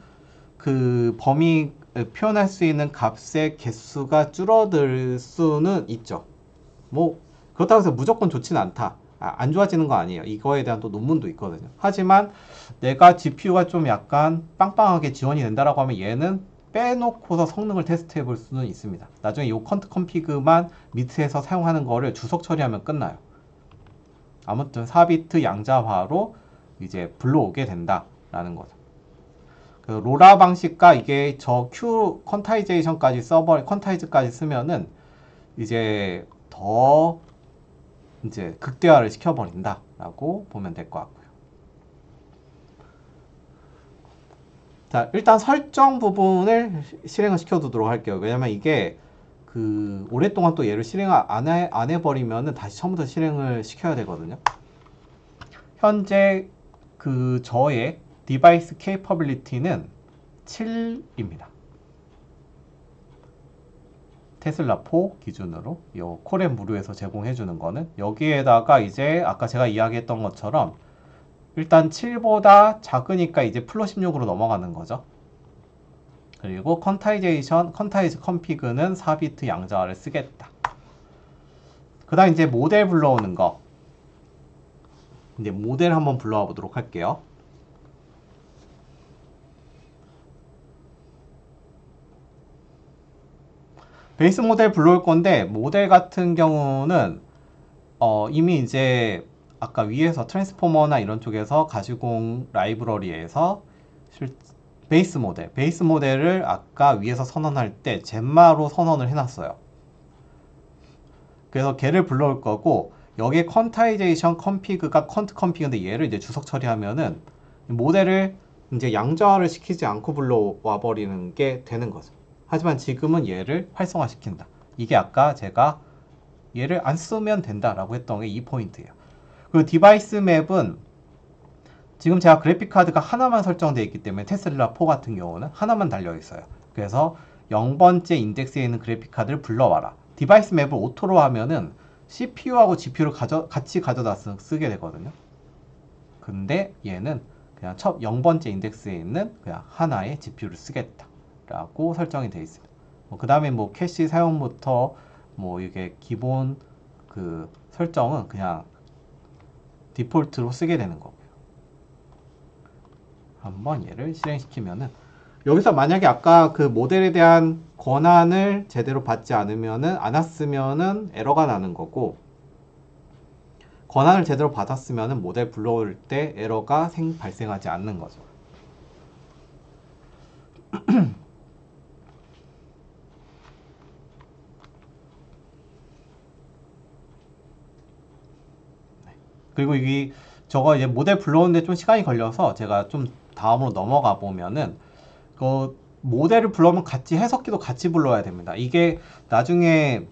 A: 표현할 수 있는 값의 개수가 줄어들 수는 있죠. 뭐 그렇다고 해서 무조건 좋지는 않다. 안 좋아지는 거 아니에요. 이거에 대한 또 논문도 있거든요. 하지만 내가 GPU가 좀 약간 빵빵하게 지원이 된다라고 하면 얘는 빼놓고서 성능을 테스트해 볼 수는 있습니다. 나중에 이 컨트 컴피그만 밑에서 사용하는 거를 주석 처리하면 끝나요. 아무튼 4비트 양자화로 이제 불러오게 된다라는 거죠. 그 로라 방식과 이게 저 Q 퀀타이즈까지 쓰면은 이제 더 이제 극대화를 시켜버린다라고 보면 될 것 같고요. 자, 일단 설정 부분을 실행을 시켜두도록 할게요. 왜냐면 이게 그 오랫동안 또 얘를 실행을 안 해버리면은 다시 처음부터 실행을 시켜야 되거든요. 현재 그 저의 디바이스 케이퍼빌리티는 7입니다. 테슬라 4 기준으로 이 코렌 무료에서 제공해주는 거는 여기에다가 이제 아까 제가 이야기했던 것처럼 일단 7보다 작으니까 이제 플로 16으로 넘어가는 거죠. 그리고 컨타이즈 컨피그는 4비트 양자화를 쓰겠다. 그 다음 이제 모델 불러오는 거. 이제 모델 한번 불러와 보도록 할게요. 베이스 모델 불러올 건데, 모델 같은 경우는 이미 이제 아까 위에서 트랜스포머나 이런 쪽에서 가지고 온 라이브러리에서 베이스 모델을 아까 위에서 선언할 때 젬마로 선언을 해놨어요. 그래서 걔를 불러올 거고, 여기에 컨타이제이션 컨피그가 컨트 컨피그인데 얘를 이제 주석 처리하면은 모델을 이제 양자화를 시키지 않고 불러와 버리는 게 되는 거죠. 하지만 지금은 얘를 활성화시킨다. 이게 아까 제가 얘를 안 쓰면 된다라고 했던 게 이 포인트예요. 그리고 디바이스 맵은 지금 제가 그래픽 카드가 하나만 설정되어 있기 때문에 테슬라 4 같은 경우는 하나만 달려 있어요. 그래서 0번째 인덱스에 있는 그래픽 카드를 불러와라. 디바이스 맵을 오토로 하면은 CPU하고 GPU를 같이 가져다 쓰게 되거든요. 근데 얘는 그냥 첫 0번째 인덱스에 있는 그냥 하나의 GPU를 쓰겠다 라고 설정이 되어 있습니다. 그 다음에 뭐 캐시 사용부터 뭐 이게 기본 그 설정은 그냥 디폴트로 쓰게 되는 거고요. 한번 얘를 실행시키면은 여기서 만약에 아까 그 모델에 대한 권한을 제대로 받지 않으면은 안 왔으면은 에러가 나는 거고, 권한을 제대로 받았으면은 모델 불러올 때 에러가 발생하지 않는 거죠. 그리고 저거 이제 모델 불러오는데 좀 시간이 걸려서 제가 좀 다음으로 넘어가 보면은 그 모델을 불러오면 같이 해석기도 같이 불러야 됩니다. 이게 나중에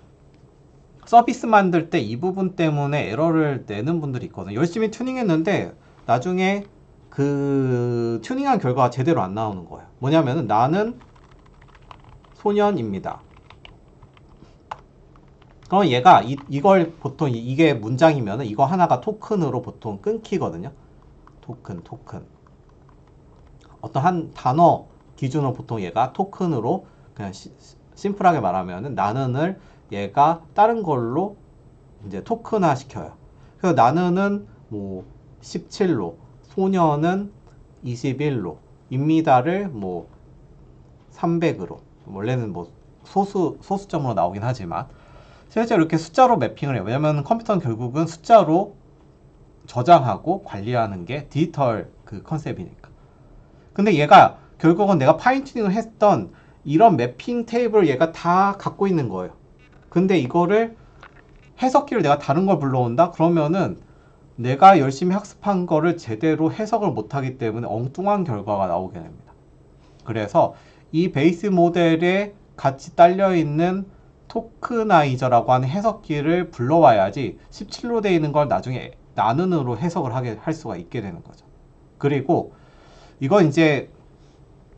A: 서비스 만들 때 이 부분 때문에 에러를 내는 분들이 있거든요. 열심히 튜닝했는데 나중에 그 튜닝한 결과가 제대로 안 나오는 거예요. 뭐냐면은 나는 소년입니다. 그럼 얘가 이걸 보통 이게 문장이면은 이거 하나가 토큰으로 보통 끊기거든요. 토큰. 어떤 한 단어 기준으로 보통 얘가 토큰으로 그냥 심플하게 말하면은 나는을 얘가 다른 걸로 이제 토큰화 시켜요. 그래서 나는은 뭐 17로, 소년은 21로, 입니다를 뭐 300으로, 원래는 뭐 소수점으로 나오긴 하지만 실제로 이렇게 숫자로 매핑을 해요. 왜냐면 컴퓨터는 결국은 숫자로 저장하고 관리하는 게 디지털 그 컨셉이니까. 근데 얘가 결국은 내가 파인튜닝을 했던 이런 매핑 테이블을 얘가 다 갖고 있는 거예요. 근데 이거를 해석기를 내가 다른 걸 불러온다? 그러면은 내가 열심히 학습한 거를 제대로 해석을 못하기 때문에 엉뚱한 결과가 나오게 됩니다. 그래서 이 베이스 모델에 같이 딸려있는 토크나이저라고 하는 해석기를 불러와야지 17로 되어 있는 걸 나중에 나는으로 해석을 할 수가 있게 되는 거죠. 그리고 이건 이제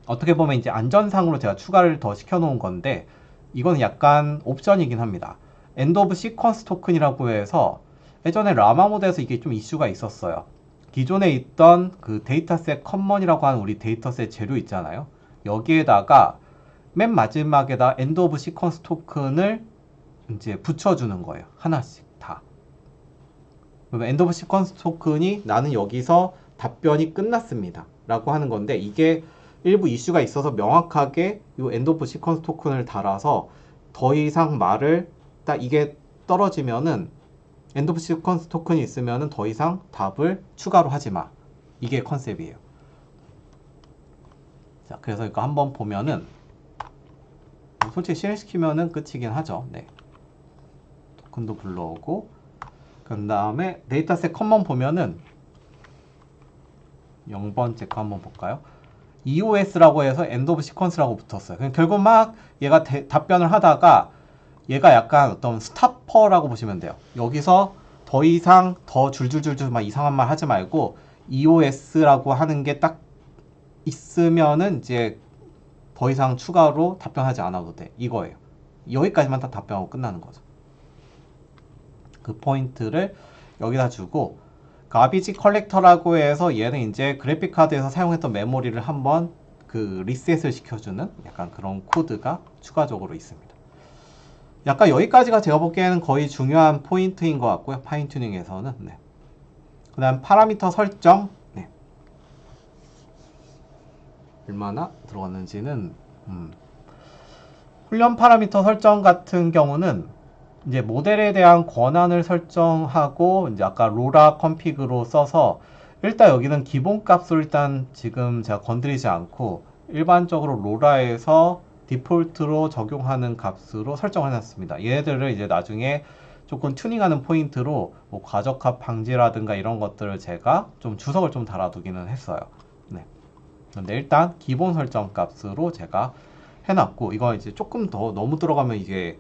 A: 어떻게 보면 이제 안전상으로 제가 추가를 더 시켜놓은 건데 이건 약간 옵션이긴 합니다. 엔드 오브 시퀀스 토큰이라고 해서 예전에 라마 모드에서 이게 좀 이슈가 있었어요. 기존에 있던 그 데이터셋 커먼이라고 하는 우리 데이터셋 재료 있잖아요. 여기에다가 맨 마지막에다 엔드 오브 시퀀스 토큰을 이제 붙여주는 거예요. 하나씩 다. 그러면 엔드 오브 시퀀스 토큰이 나는 여기서 답변이 끝났습니다. 라고 하는 건데 이게 일부 이슈가 있어서 명확하게 이 엔드 오브 시퀀스 토큰을 달아서 더 이상 말을 딱 이게 떨어지면은 엔드 오브 시퀀스 토큰이 있으면은 더 이상 답을 추가로 하지 마. 이게 컨셉이에요. 자, 그래서 이거 한번 보면은 솔직히 실행시키면은 끝이긴 하죠. 네. 토큰도 불러오고 그 다음에 데이터셋 커먼 보면은 0번째 거 한번 볼까요? EOS라고 해서 end of sequence라고 붙었어요. 결국 막 얘가 답변을 하다가 얘가 약간 어떤 스타퍼라고 보시면 돼요. 여기서 더 이상 더 줄줄줄줄 막 이상한 말 하지 말고 EOS라고 하는 게 딱 있으면은 이제 더 이상 추가로 답변하지 않아도 돼. 이거예요. 여기까지만 딱 답변하고 끝나는 거죠. 그 포인트를 여기다 주고 가비지 컬렉터라고 해서 얘는 이제 그래픽 카드에서 사용했던 메모리를 한번 그 리셋을 시켜주는 약간 그런 코드가 추가적으로 있습니다. 약간 여기까지가 제가 보기에는 거의 중요한 포인트인 것 같고요. 파인 튜닝에서는. 네. 그 다음 파라미터 설정. 네. 얼마나 들어갔는지는 훈련 파라미터 설정 같은 경우는 이제 모델에 대한 권한을 설정하고 이제 아까 로라 컴피그로 써서 일단 여기는 기본 값을 일단 지금 제가 건드리지 않고 일반적으로 로라에서 디폴트로 적용하는 값으로 설정해 놨습니다. 얘네들을 이제 나중에 조금 튜닝하는 포인트로 뭐 과적합 방지라든가 이런 것들을 제가 좀 주석을 좀 달아두기는 했어요. 네. 근데 일단 기본 설정 값으로 제가 해놨고 이거 이제 조금 더 너무 들어가면 이게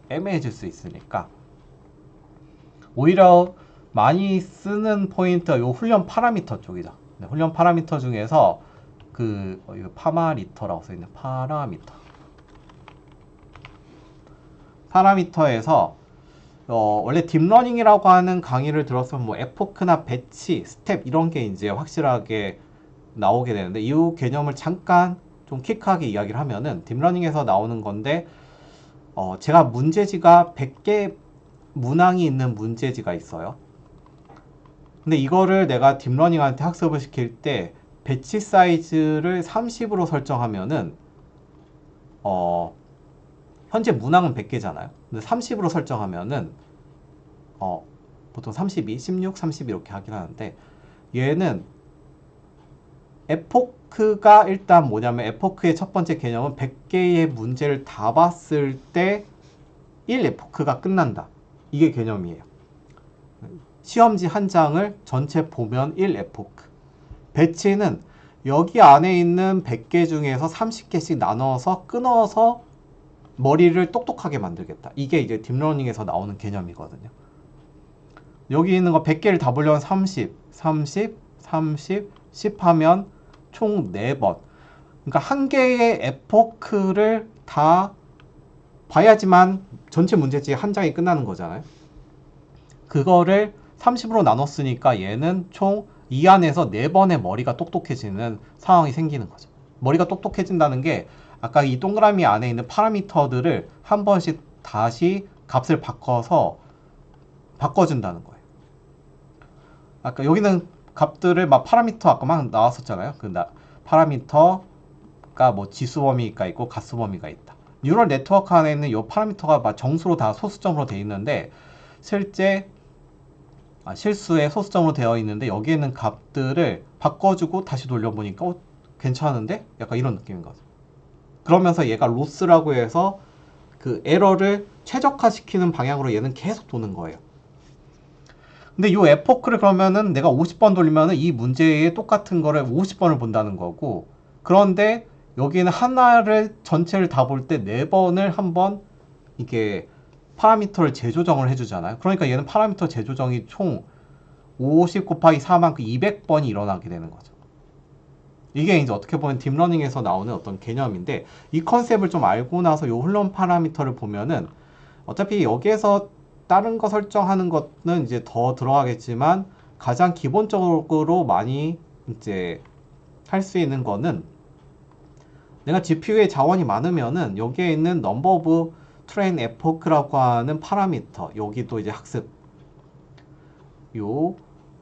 A: 애매해질 수 있으니까 오히려 많이 쓰는 포인트가 요 훈련 파라미터 쪽이죠. 네, 훈련 파라미터 중에서 그 이거 파마리터라고 써있는 파라미터에서 원래 딥러닝이라고 하는 강의를 들었으면 뭐 에포크나 배치, 스텝 이런 게 이제 확실하게 나오게 되는데 이 개념을 잠깐 좀 퀵하게 이야기를 하면은 딥러닝에서 나오는 건데 제가 문제지가 100개 문항이 있는 문제지가 있어요. 근데 이거를 내가 딥러닝한테 학습을 시킬 때 배치 사이즈를 30으로 설정하면은 현재 문항은 100개잖아요. 근데 30으로 설정하면은 보통 32, 16, 30 이렇게 하긴 하는데 얘는 에포크가 일단 뭐냐면 에포크의 첫 번째 개념은 100개의 문제를 다 봤을 때 1에포크가 끝난다. 이게 개념이에요. 시험지 한 장을 전체 보면 1에포크. 배치는 여기 안에 있는 100개 중에서 30개씩 나눠서 끊어서 머리를 똑똑하게 만들겠다. 이게 이제 딥러닝에서 나오는 개념이거든요. 여기 있는 거 100개를 다 보려면 30, 30, 30, 10 하면 총 4번. 그러니까 한 개의 에포크를 다 봐야지만 전체 문제지 한 장이 끝나는 거잖아요. 그거를 30으로 나눴으니까 얘는 총 이 안에서 4번의 머리가 똑똑해지는 상황이 생기는 거죠. 머리가 똑똑해진다는 게 아까 이 동그라미 안에 있는 파라미터들을 한 번씩 다시 값을 바꿔준다는 거예요. 아까 여기는 값들을 막 파라미터 아까 막 나왔었잖아요. 파라미터가 뭐 지수 범위가 있고 가수 범위가 있다. 뉴럴 네트워크 안에 있는 이 파라미터가 막 정수로 다 소수점으로 되어 있는데 실수에 소수점으로 되어 있는데 여기에 있는 값들을 바꿔주고 다시 돌려보니까 괜찮은데? 약간 이런 느낌인 거죠. 그러면서 얘가 로스라고 해서 그 에러를 최적화시키는 방향으로 얘는 계속 도는 거예요. 근데 이 에포크를 그러면은 내가 50번 돌리면은 이 문제에 똑같은 거를 50번을 본다는 거고, 그런데 여기는 하나를 전체를 다 볼 때 4번을 한번 이게 파라미터를 재조정을 해주잖아요. 그러니까 얘는 파라미터 재조정이 총 50 곱하기 4만큼 200번이 일어나게 되는 거죠. 이게 이제 어떻게 보면 딥러닝에서 나오는 어떤 개념인데, 이 컨셉을 좀 알고 나서 이 훈련 파라미터를 보면은 어차피 여기에서 다른 거 설정하는 것은 이제 더 들어가겠지만 가장 기본적으로 많이 이제 할 수 있는 거는 내가 GPU에 자원이 많으면은 여기에 있는 넘버 오브 트레인 에포크라고 하는 파라미터, 여기도 이제 학습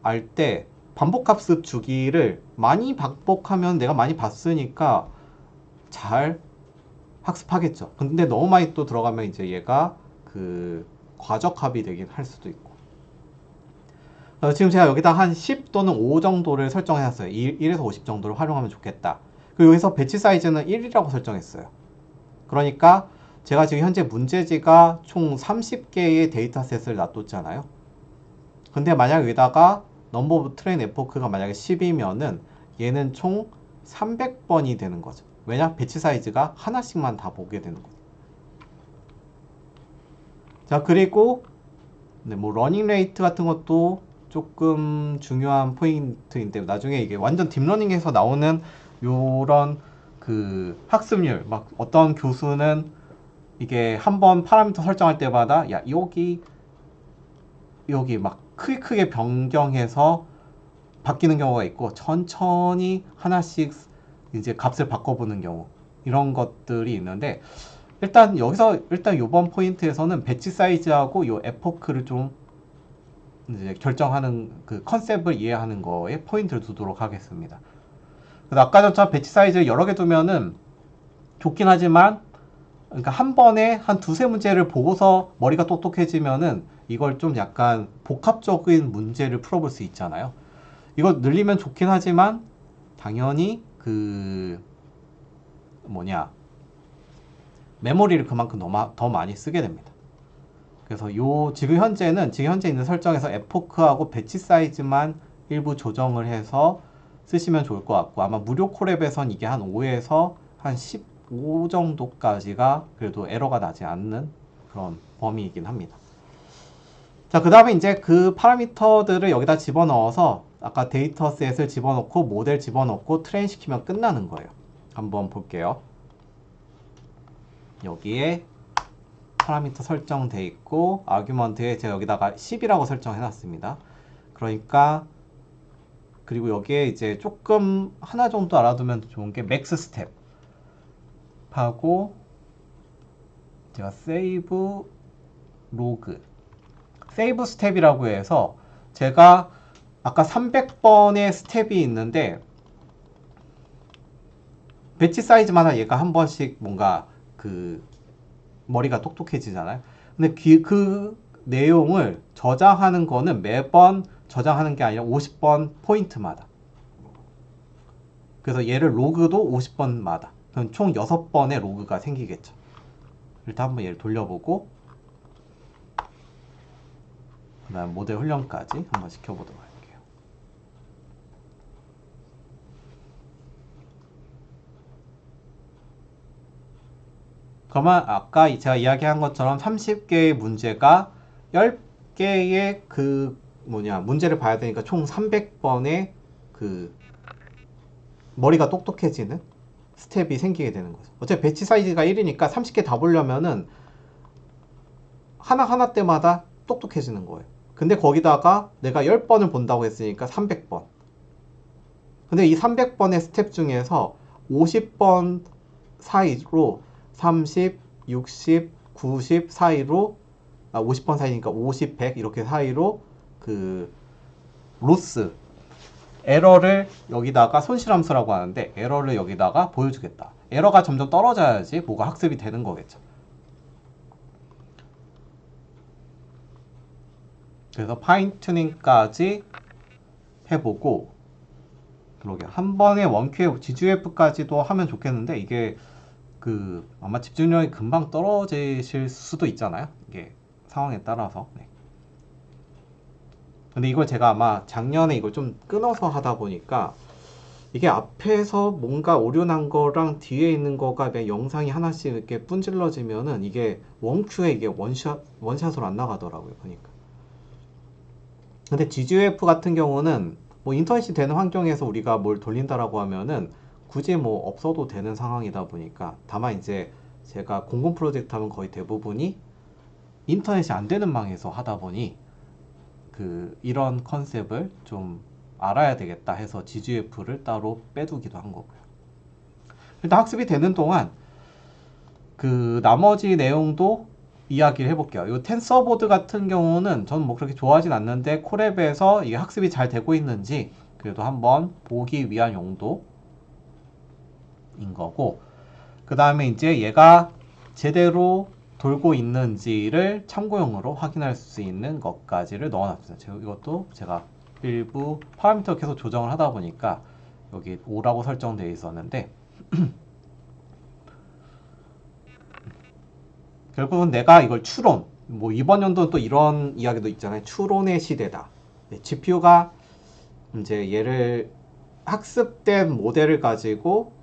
A: 알 때 반복학습 주기를 많이 반복하면 내가 많이 봤으니까 잘 학습하겠죠. 근데 너무 많이 또 들어가면 이제 얘가 그 과적합이 되긴 할 수도 있고. 지금 제가 여기다 한 10 또는 5 정도를 설정해놨어요. 1에서 50 정도를 활용하면 좋겠다. 그리고 여기서 배치 사이즈는 1이라고 설정했어요. 그러니까 제가 지금 현재 문제지가 총 30개의 데이터셋을 놔뒀잖아요. 근데 만약 여기다가 넘버 오브 트레인 에포크가 만약에 10이면은 얘는 총 300번이 되는 거죠. 왜냐? 배치 사이즈가 하나씩만 다 보게 되는 거죠. 자, 그리고 뭐 러닝 레이트 같은 것도 조금 중요한 포인트인데, 나중에 이게 완전 딥러닝에서 나오는 요런 그 학습률, 막 어떤 교수는 이게 한번 파라미터 설정할 때마다 야, 여기 막 크게 변경해서 바뀌는 경우가 있고, 천천히 하나씩 이제 값을 바꿔보는 경우, 이런 것들이 있는데, 일단 여기서 요번 포인트에서는 배치 사이즈하고 요 에포크를 좀 이제 결정하는 그 컨셉을 이해하는 거에 포인트를 두도록 하겠습니다. 그래서 아까 전처럼 배치 사이즈 여러 개 두면은 좋긴 하지만, 그러니까 한 번에 한 두세 문제를 보고서 머리가 똑똑해지면은 이걸 좀 약간 복합적인 문제를 풀어볼 수 있잖아요. 이거 늘리면 좋긴 하지만 당연히 그 뭐냐, 메모리를 그만큼 더 많이 쓰게 됩니다. 그래서 지금 현재 있는 설정에서 에포크하고 배치 사이즈만 일부 조정을 해서 쓰시면 좋을 것 같고, 아마 무료 콜앱에선 이게 한 5에서 한 15 정도까지가 그래도 에러가 나지 않는 그런 범위이긴 합니다. 자, 그 다음에 이제 그 파라미터들을 여기다 집어넣어서 아까 데이터셋을 집어넣고 모델 집어넣고 트레인 시키면 끝나는 거예요. 한번 볼게요. 여기에 파라미터 설정돼 있고, 아규먼트에 제가 여기다가 10이라고 설정해 놨습니다. 그러니까, 그리고 여기에 이제 조금 하나 정도 알아두면 좋은 게 맥스 스텝 하고, 제가 세이브 로그, 세이브 스텝이라고 해서, 제가 아까 300번의 스텝이 있는데 배치 사이즈마다 얘가 한 번씩 뭔가 그 머리가 똑똑해지잖아요. 근데 그 내용을 저장하는 거는 매번 저장하는 게 아니라 50번 포인트마다. 그래서 얘를 로그도 50번마다. 그럼 총 6번의 로그가 생기겠죠. 일단 한번 얘를 돌려보고, 그 다음 모델 훈련까지 한번 시켜보도록 할게요. 그러면 아까 제가 이야기한 것처럼 30개의 문제가 10개의 그 문제를 봐야 되니까 총 300번의 그 머리가 똑똑해지는 스텝이 생기게 되는 거죠. 어차피 배치 사이즈가 1이니까 30개 다 보려면은 하나하나 때마다 똑똑해지는 거예요. 근데 거기다가 내가 10번을 본다고 했으니까 300번. 근데 이 300번의 스텝 중에서 50번 사이로 30, 60, 90 사이로 50번 사이니까 50, 100 이렇게 사이로 그 로스, 에러를 여기다가 손실함수라고 하는데 에러를 여기다가 보여주겠다. 에러가 점점 떨어져야지 뭐가 학습이 되는 거겠죠. 그래서 파인 튜닝까지 해보고, 그러게 한 번에 원큐에 GGF까지도 하면 좋겠는데 이게 아마 집중력이 금방 떨어지실 수도 있잖아요. 이게 상황에 따라서. 네. 근데 이걸 제가 아마 작년에 이걸 좀 끊어서 하다 보니까 이게 앞에서 뭔가 오류 난 거랑 뒤에 있는 거가 그냥 영상이 하나씩 이렇게 분질러지면은 이게 원큐에 이게 원샷으로 안 나가더라고요. 보니까. 근데 GGF 같은 경우는 뭐 인터넷이 되는 환경에서 우리가 뭘 돌린다라고 하면은 굳이 뭐 없어도 되는 상황이다 보니까, 다만 이제 제가 공공 프로젝트 하면 거의 대부분이 인터넷이 안 되는 망에서 하다 보니 이런 컨셉을 좀 알아야 되겠다 해서 GGF를 따로 빼두기도 한 거고요. 일단 학습이 되는 동안 나머지 내용도 이야기를 해볼게요. 이 텐서보드 같은 경우는 저는 뭐 그렇게 좋아하진 않는데 콜앱에서 이게 학습이 잘 되고 있는지 그래도 한번 보기 위한 용도인 거고, 그 다음에 이제 얘가 제대로 돌고 있는지를 참고용으로 확인할 수 있는 것까지를 넣어놨습니다. 이것도 제가 일부 파라미터 계속 조정을 하다 보니까 여기 5라고 설정되어 있었는데 결국은 내가 이걸 추론, 뭐 이번 연도는 또 이런 이야기도 있잖아요. 추론의 시대다. 네, GPU가 이제 얘를 학습된 모델을 가지고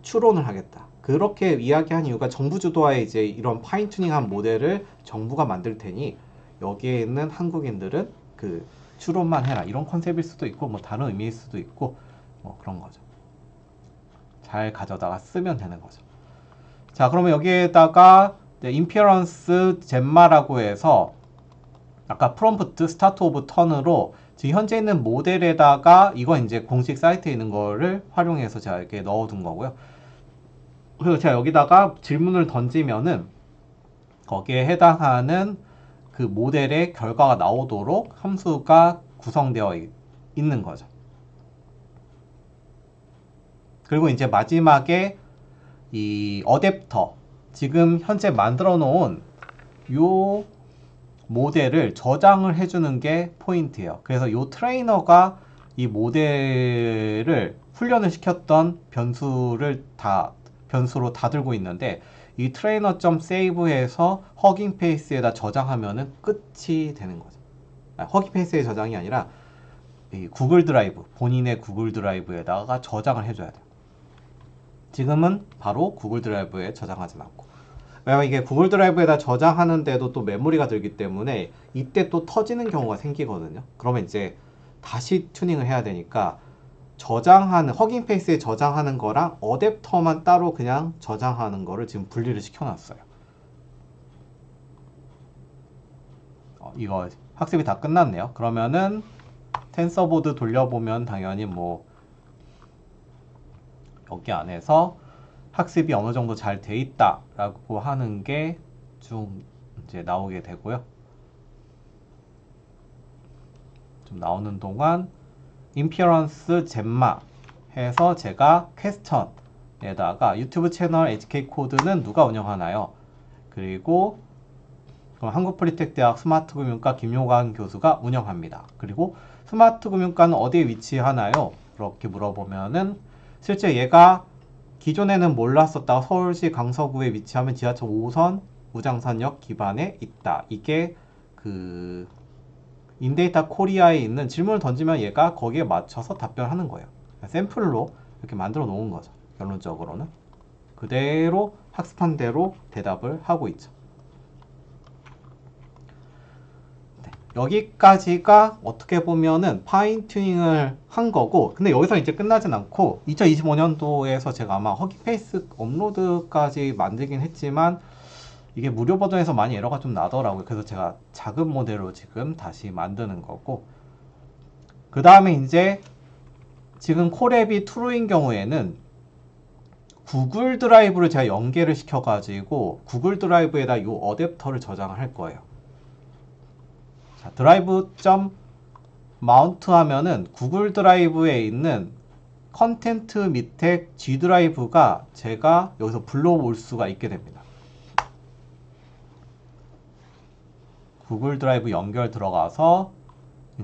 A: 추론을 하겠다. 그렇게 이야기한 이유가 정부 주도하에 이제 이런 파인 튜닝한 모델을 정부가 만들 테니 여기에 있는 한국인들은 그 추론만 해라. 이런 컨셉일 수도 있고 뭐 다른 의미일 수도 있고 뭐 그런 거죠. 잘 가져다가 쓰면 되는 거죠. 자, 그러면 여기에다가 인피어런스 젬마라고 해서 아까 프롬프트 스타트 오브 턴으로 지금 현재 있는 모델에다가 이건 이제 공식 사이트에 있는 거를 활용해서 제가 이렇게 넣어둔 거고요. 그래서 제가 여기다가 질문을 던지면은 거기에 해당하는 그 모델의 결과가 나오도록 함수가 구성되어 있는 거죠. 그리고 이제 마지막에 이 어댑터, 지금 현재 만들어 놓은 요 모델을 저장을 해주는 게 포인트예요. 그래서 요 트레이너가 이 모델을 훈련을 시켰던 변수로 다 들고 있는데 이 트레이너.save해서 허깅 페이스에다 저장하면은 끝이 되는 거죠. 허깅 페이스의 저장이 아니라 이 구글 드라이브, 본인의 구글 드라이브에다가 저장을 해줘야 돼요. 지금은 바로 구글 드라이브에 저장하진 않고, 왜냐면 이게 구글 드라이브에다 저장하는데도 또 메모리가 들기 때문에 이때 또 터지는 경우가 생기거든요. 그러면 이제 다시 튜닝을 해야 되니까 저장하는 허깅 페이스에 저장하는 거랑 어댑터만 따로 그냥 저장하는 거를 지금 분리를 시켜놨어요. 이거 학습이 다 끝났네요. 그러면은 텐서보드 돌려보면 당연히 뭐 여기 안에서 학습이 어느 정도 잘 돼 있다라고 하는 게 좀 이제 나오게 되고요. 좀 나오는 동안 인피어런스 젬마 해서 제가 퀘스천에다가 유튜브 채널 HK코드는 누가 운영하나요? 그리고 한국폴리텍대학 스마트금융과 김용관 교수가 운영합니다. 그리고 스마트금융과는 어디에 위치하나요? 그렇게 물어보면은 실제 얘가 기존에는 몰랐었다가 서울시 강서구에 위치하면 지하철 5호선 우장산역 기반에 있다. 이게 그 인데이터 코리아에 있는 질문을 던지면 얘가 거기에 맞춰서 답변하는 거예요. 샘플로 이렇게 만들어 놓은 거죠. 결론적으로는 그대로 학습한 대로 대답을 하고 있죠. 네, 여기까지가 어떻게 보면은 파인 튜닝을 한 거고, 근데 여기서 이제 끝나진 않고 2025년도에서 제가 아마 허기페이스 업로드까지 만들긴 했지만 이게 무료 버전에서 많이 에러가 좀 나더라고요. 그래서 제가 작은 모델로 지금 다시 만드는 거고, 그 다음에 이제 지금 콜앱이 트루인 경우에는 구글 드라이브를 제가 연계를 시켜가지고 구글 드라이브에다 이 어댑터를 저장을 할 거예요. 자, 드라이브 점 마운트 하면은 구글 드라이브에 있는 컨텐트 밑에 G 드라이브가 제가 여기서 불러올 수가 있게 됩니다. 구글 드라이브 연결 들어가서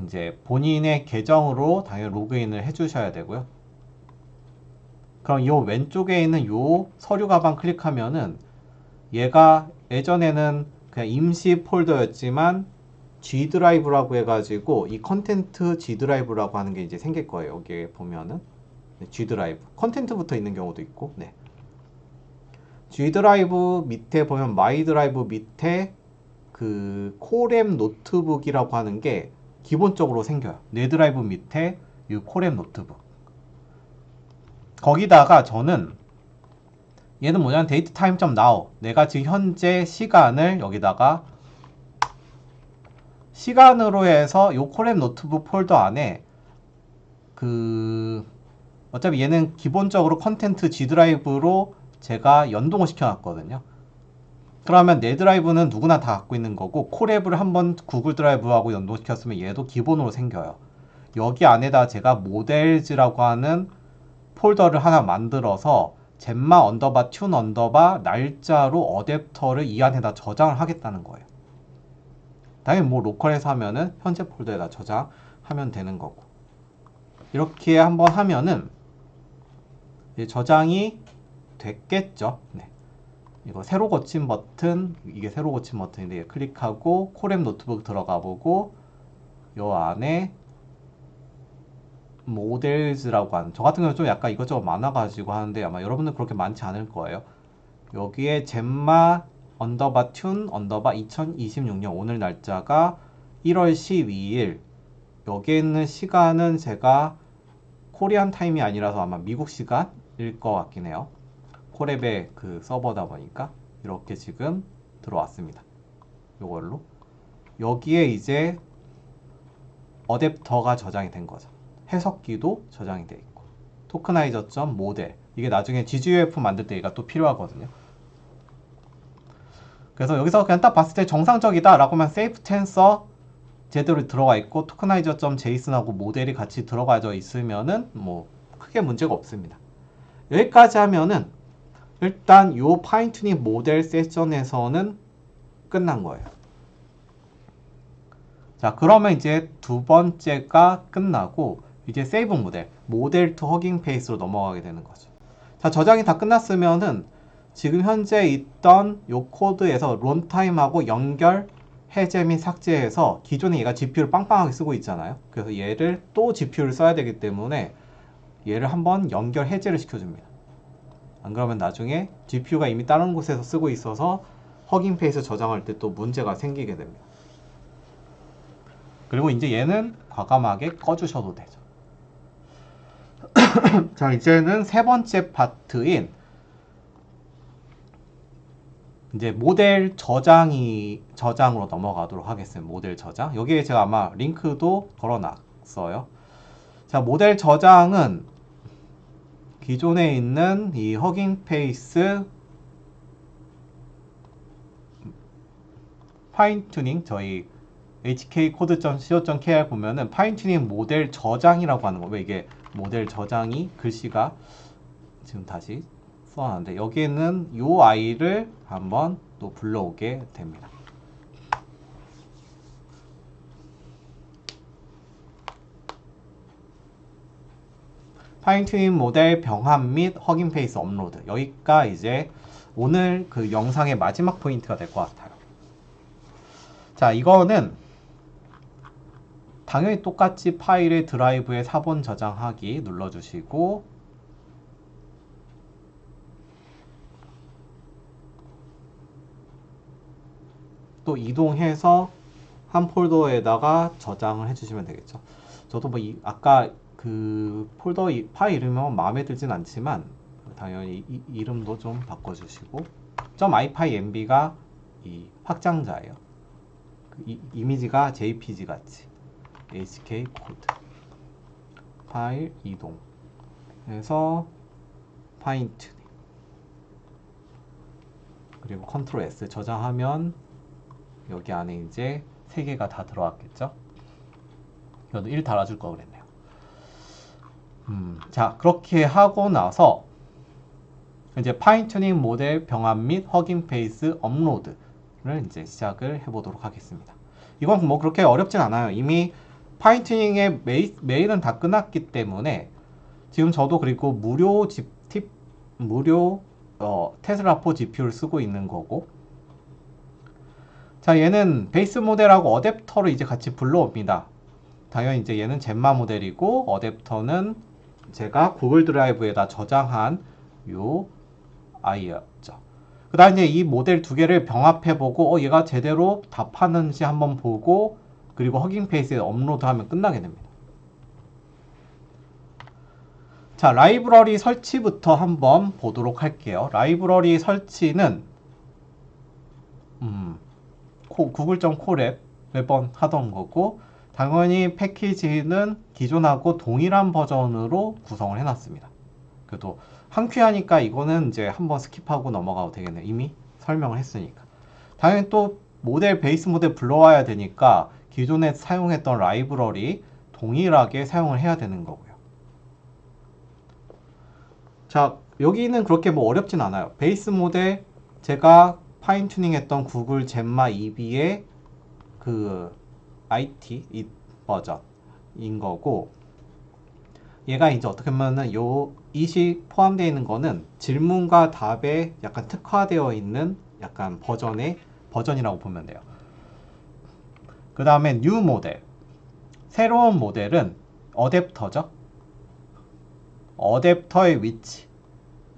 A: 이제 본인의 계정으로 당연히 로그인을 해주셔야 되고요. 그럼 이 왼쪽에 있는 이 서류 가방 클릭하면은 얘가 예전에는 그냥 임시 폴더였지만 G 드라이브라고 해가지고 이 컨텐트 G 드라이브라고 하는 게 이제 생길 거예요. 여기에 보면은 G 드라이브 컨텐트부터 있는 경우도 있고, 네. G 드라이브 밑에 보면 마이 드라이브 밑에 그 콜앱 노트북이라고 하는 게 기본적으로 생겨요. 내 드라이브 밑에 이 콜앱 노트북. 거기다가 저는 얘는 뭐냐면 데이트 타임 점 나우, 내가 지금 현재 시간을 여기다가 시간으로 해서 이 콜앱 노트북 폴더 안에 어차피 얘는 기본적으로 컨텐트 G 드라이브로 제가 연동을 시켜놨거든요. 그러면 내 드라이브는 누구나 다 갖고 있는 거고, 콜앱을 한번 구글 드라이브하고 연동시켰으면 얘도 기본으로 생겨요. 여기 안에다 제가 모델즈라고 하는 폴더를 하나 만들어서 젬마 언더바 튠 언더바 날짜로 어댑터를 이 안에다 저장을 하겠다는 거예요. 당연히 뭐 로컬에서 하면은 현재 폴더에다 저장하면 되는 거고, 이렇게 한번 하면은 저장이 됐겠죠. 네. 이거 새로 고침 버튼, 이게 새로 고침 버튼인데 클릭하고 콜앱 노트북 들어가 보고 요 안에 모델즈라고 하는, 저 같은 경우는 좀 약간 이것저것 많아가지고 하는데 아마 여러분들 그렇게 많지 않을 거예요. 여기에 젬마 언더바 튠 언더바 2026년 오늘 날짜가 1월 12일. 여기에 있는 시간은 제가 코리안 타임이 아니라서 아마 미국 시간일 것 같긴 해요. 코랩의 그 서버다 보니까 이렇게 지금 들어왔습니다. 요걸로 여기에 이제 어댑터가 저장이 된 거죠. 해석기도 저장이 돼 있고 토크나이저.모델, 이게 나중에 GGUF 만들 때 얘가 또 필요하거든요. 그래서 여기서 그냥 딱 봤을 때 정상적이다 라고 하면 세이프 텐서 제대로 들어가 있고 토크나이저.json하고 모델이 같이 들어가져 있으면은 뭐 크게 문제가 없습니다. 여기까지 하면은 일단 요 파인튜닝 모델 세션에서는 끝난 거예요. 자, 그러면 이제 두 번째가 끝나고 이제 세이브 모델 투 허깅 페이스로 넘어가게 되는 거죠. 자, 저장이 다 끝났으면은 지금 현재 있던 요 코드에서 런타임하고 연결, 해제 및 삭제해서 기존에 얘가 GPU를 빵빵하게 쓰고 있잖아요. 그래서 얘를 또 GPU를 써야 되기 때문에 얘를 한번 연결 해제를 시켜줍니다. 안 그러면 나중에 GPU가 이미 다른 곳에서 쓰고 있어서 허깅 페이스 저장할 때 또 문제가 생기게 됩니다. 그리고 이제 얘는 과감하게 꺼주셔도 되죠. 자, 이제는 세 번째 파트인 이제 모델 저장으로 넘어가도록 하겠습니다. 모델 저장. 여기에 제가 아마 링크도 걸어놨어요. 자, 모델 저장은 기존에 있는 이 허깅 페이스 파인튜닝, 저희 hkcode.co.kr 보면은 파인튜닝 모델 저장이라고 하는 거. 왜 이게 모델 저장이 글씨가 지금 다시 써놨는데 여기에는 이 아이를 한번 또 불러오게 됩니다. 파인튜닝 모델 병합 및 허깅 페이스 업로드. 여기가 이제 오늘 그 영상의 마지막 포인트가 될 것 같아요. 자, 이거는 당연히 똑같이 파일의 드라이브에 4번 저장하기 눌러주시고 또 이동해서 한 폴더에다가 저장을 해주시면 되겠죠. 저도 뭐 아까 그 폴더 파일 이름은 마음에 들진 않지만 당연히 이름도 좀 바꿔주시고 .ipynb가 이 확장자예요. 이미지가 JPG 같이 HK 코드 파일 이동 해서 파인튜닝 그리고 컨트롤 S 저장하면 여기 안에 이제 3개가 다 들어왔겠죠. 이것도 1 달아줄 걸 그랬네요. 자, 그렇게 하고 나서 이제 파인튜닝 모델 병합 및 허깅 페이스 업로드를 이제 시작을 해보도록 하겠습니다. 이건 뭐 그렇게 어렵진 않아요. 이미 파인튜닝의 메일은 다 끝났기 때문에 지금 저도 그리고 무료 테슬라4 GPU를 쓰고 있는 거고, 자, 얘는 베이스 모델하고 어댑터를 이제 같이 불러옵니다. 당연히 이제 얘는 젬마 모델이고 어댑터는 제가 구글 드라이브에다 저장한 요 아이였죠. 그 다음에 이제 이 모델 두 개를 병합해보고 얘가 제대로 답하는지 한번 보고 그리고 허깅 페이스에 업로드하면 끝나게 됩니다. 자, 라이브러리 설치부터 한번 보도록 할게요. 라이브러리 설치는 구글.콜앱 매번 하던 거고, 당연히 패키지는 기존하고 동일한 버전으로 구성을 해놨습니다. 그래도 한 큐 하니까 이거는 이제 한번 스킵하고 넘어가도 되겠네요. 이미 설명을 했으니까. 당연히 또 모델 베이스 모델 불러와야 되니까 기존에 사용했던 라이브러리 동일하게 사용을 해야 되는 거고요. 자, 여기는 그렇게 뭐 어렵진 않아요. 베이스 모델 제가 파인튜닝 했던 구글 젬마 EB의 그 IT 이 버전인 거고, 얘가 이제 어떻게 보면은 요 이시 포함되어 있는 거는 질문과 답에 약간 특화되어 있는 약간 버전이라고 보면 돼요. 그 다음에 뉴 모델, 새로운 모델은 어댑터죠. 어댑터의 위치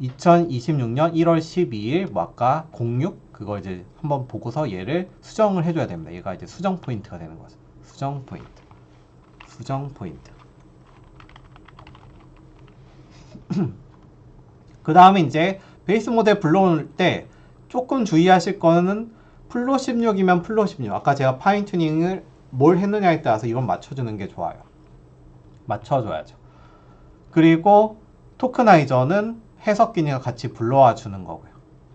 A: 2026년 1월 12일 뭐 아까 06 그거 이제 한번 보고서 얘를 수정을 해줘야 됩니다. 얘가 이제 수정 포인트가 되는 거죠. 수정 포인트. 그 다음에 이제 베이스 모델 불러올 때 조금 주의하실 거는 플로 16이면 플로 16. 아까 제가 파인 튜닝을 뭘 했느냐에 따라서 이건 맞춰주는 게 좋아요. 맞춰줘야죠. 그리고 토크나이저는 해석기니가 같이 불러와 주는 거고요.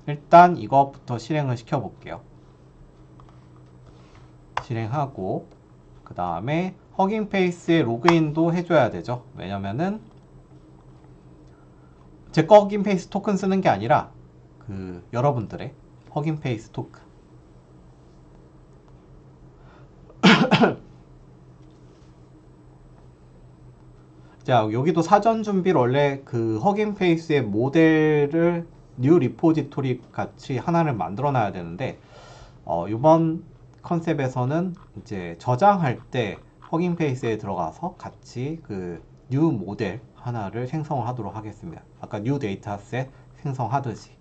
A: 일단 이것부터 실행을 시켜 볼게요. 실행하고 그 다음에 허깅 페이스에 로그인도 해줘야 되죠. 왜냐면은 제 거 허깅 페이스 토큰 쓰는 게 아니라 그 여러분들의 허깅 페이스 토큰. 자, 여기도 사전 준비를 원래 그 허깅 페이스의 모델을 뉴 리포지토리 같이 하나를 만들어 놔야 되는데 이번 컨셉에서는 이제 저장할 때 허깅 페이스에 들어가서 같이 그 뉴 모델 하나를 생성을 하도록 하겠습니다. 아까 뉴 데이터셋 생성하듯이.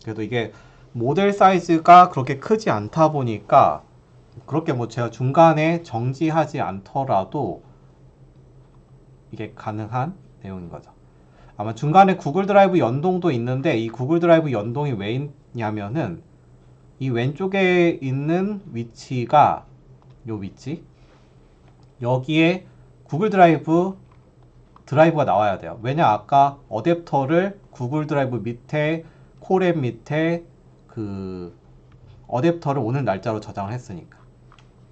A: 그래도 이게 모델 사이즈가 그렇게 크지 않다 보니까 그렇게 뭐 제가 중간에 정지하지 않더라도 이게 가능한 내용인 거죠. 아마 중간에 구글 드라이브 연동도 있는데 이 구글 드라이브 연동이 왜 있냐면은 이 왼쪽에 있는 위치가 요 위치 여기에 구글 드라이브가 나와야 돼요. 왜냐 아까 어댑터를 구글 드라이브 밑에 콜앱 밑에 그 어댑터를 오늘 날짜로 저장을 했으니까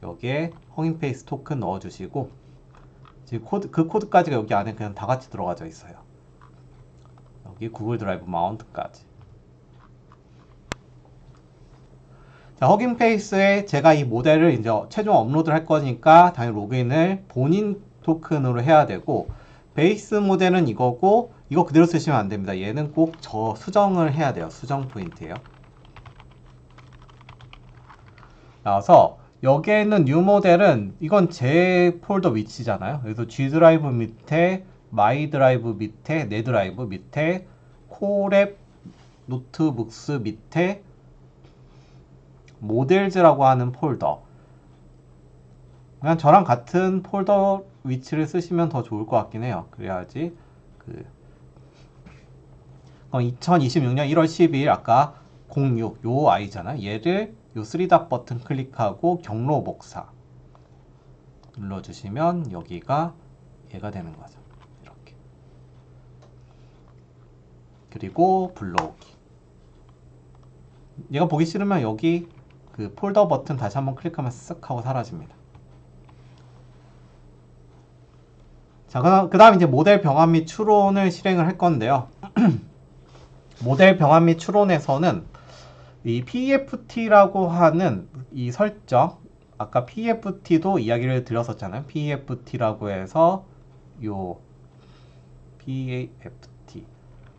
A: 여기에 허깅페이스 토큰 넣어주시고 지금 그 코드까지가 여기 안에 그냥 다 같이 들어가져 있어요. 여기 구글 드라이브 마운트까지. 자, 허깅페이스에 제가 이 모델을 이제 최종 업로드를 할 거니까 당연히 로그인을 본인 토큰으로 해야 되고 베이스 모델은 이거고 이거 그대로 쓰시면 안 됩니다. 얘는 꼭 저 수정을 해야 돼요. 수정 포인트예요. 나와서 여기에 있는 뉴 모델은 이건 제 폴더 위치잖아요. 그래서 G 드라이브 밑에 마이 드라이브 밑에 내 드라이브 밑에 콜앱 노트북스 밑에 모델즈라고 하는 폴더. 그냥 저랑 같은 폴더 위치를 쓰시면 더 좋을 것 같긴 해요. 그래야지 그럼 2026년 1월 12일 아까 06 요 아이잖아. 얘를 요 3닷 버튼 클릭하고 경로 복사 눌러주시면 여기가 얘가 되는 거죠. 이렇게. 그리고 불러오기. 얘가 보기 싫으면 여기 그 폴더 버튼 다시 한번 클릭하면 쓱 하고 사라집니다. 자, 그 다음 이제 모델 병합 및 추론을 실행을 할 건데요. 모델 병합 및 추론에서는 이 PEFT라고 하는 이 설정, 아까 PEFT도 이야기를 드렸었잖아요. PEFT라고 해서 요 PEFT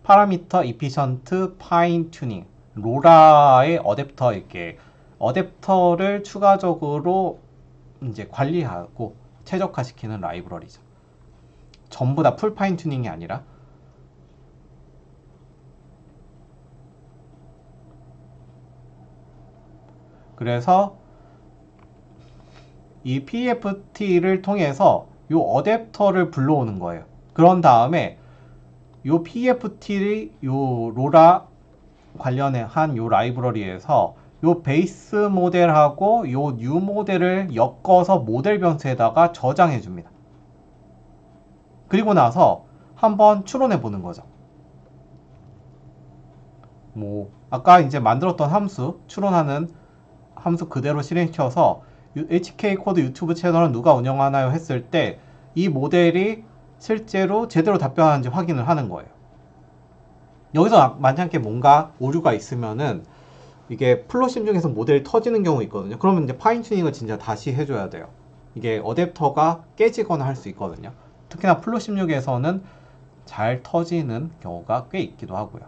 A: 파라미터 이피션트 파인 튜닝 로라의 어댑터 이렇게 어댑터를 추가적으로 이제 관리하고 최적화시키는 라이브러리죠. 전부 다 풀 파인 튜닝이 아니라. 그래서 이 PEFT를 통해서 이 어댑터를 불러오는 거예요. 그런 다음에 이 PEFT를 이 로라 관련해 한 이 라이브러리에서 이 베이스 모델하고 이 뉴 모델을 엮어서 모델 변수에다가 저장해 줍니다. 그리고 나서 한번 추론해 보는 거죠. 뭐 아까 이제 만들었던 함수 추론하는 함수 그대로 실행시켜서 HK코드 유튜브 채널은 누가 운영하나요 했을 때 이 모델이 실제로 제대로 답변하는지 확인을 하는 거예요. 여기서 만약에 뭔가 오류가 있으면은 이게 플롯16 중에서 모델이 터지는 경우 있거든요. 그러면 이제 파인 튜닝을 진짜 다시 해줘야 돼요. 이게 어댑터가 깨지거나 할 수 있거든요. 특히나 플롯16에서는 잘 터지는 경우가 꽤 있기도 하고요.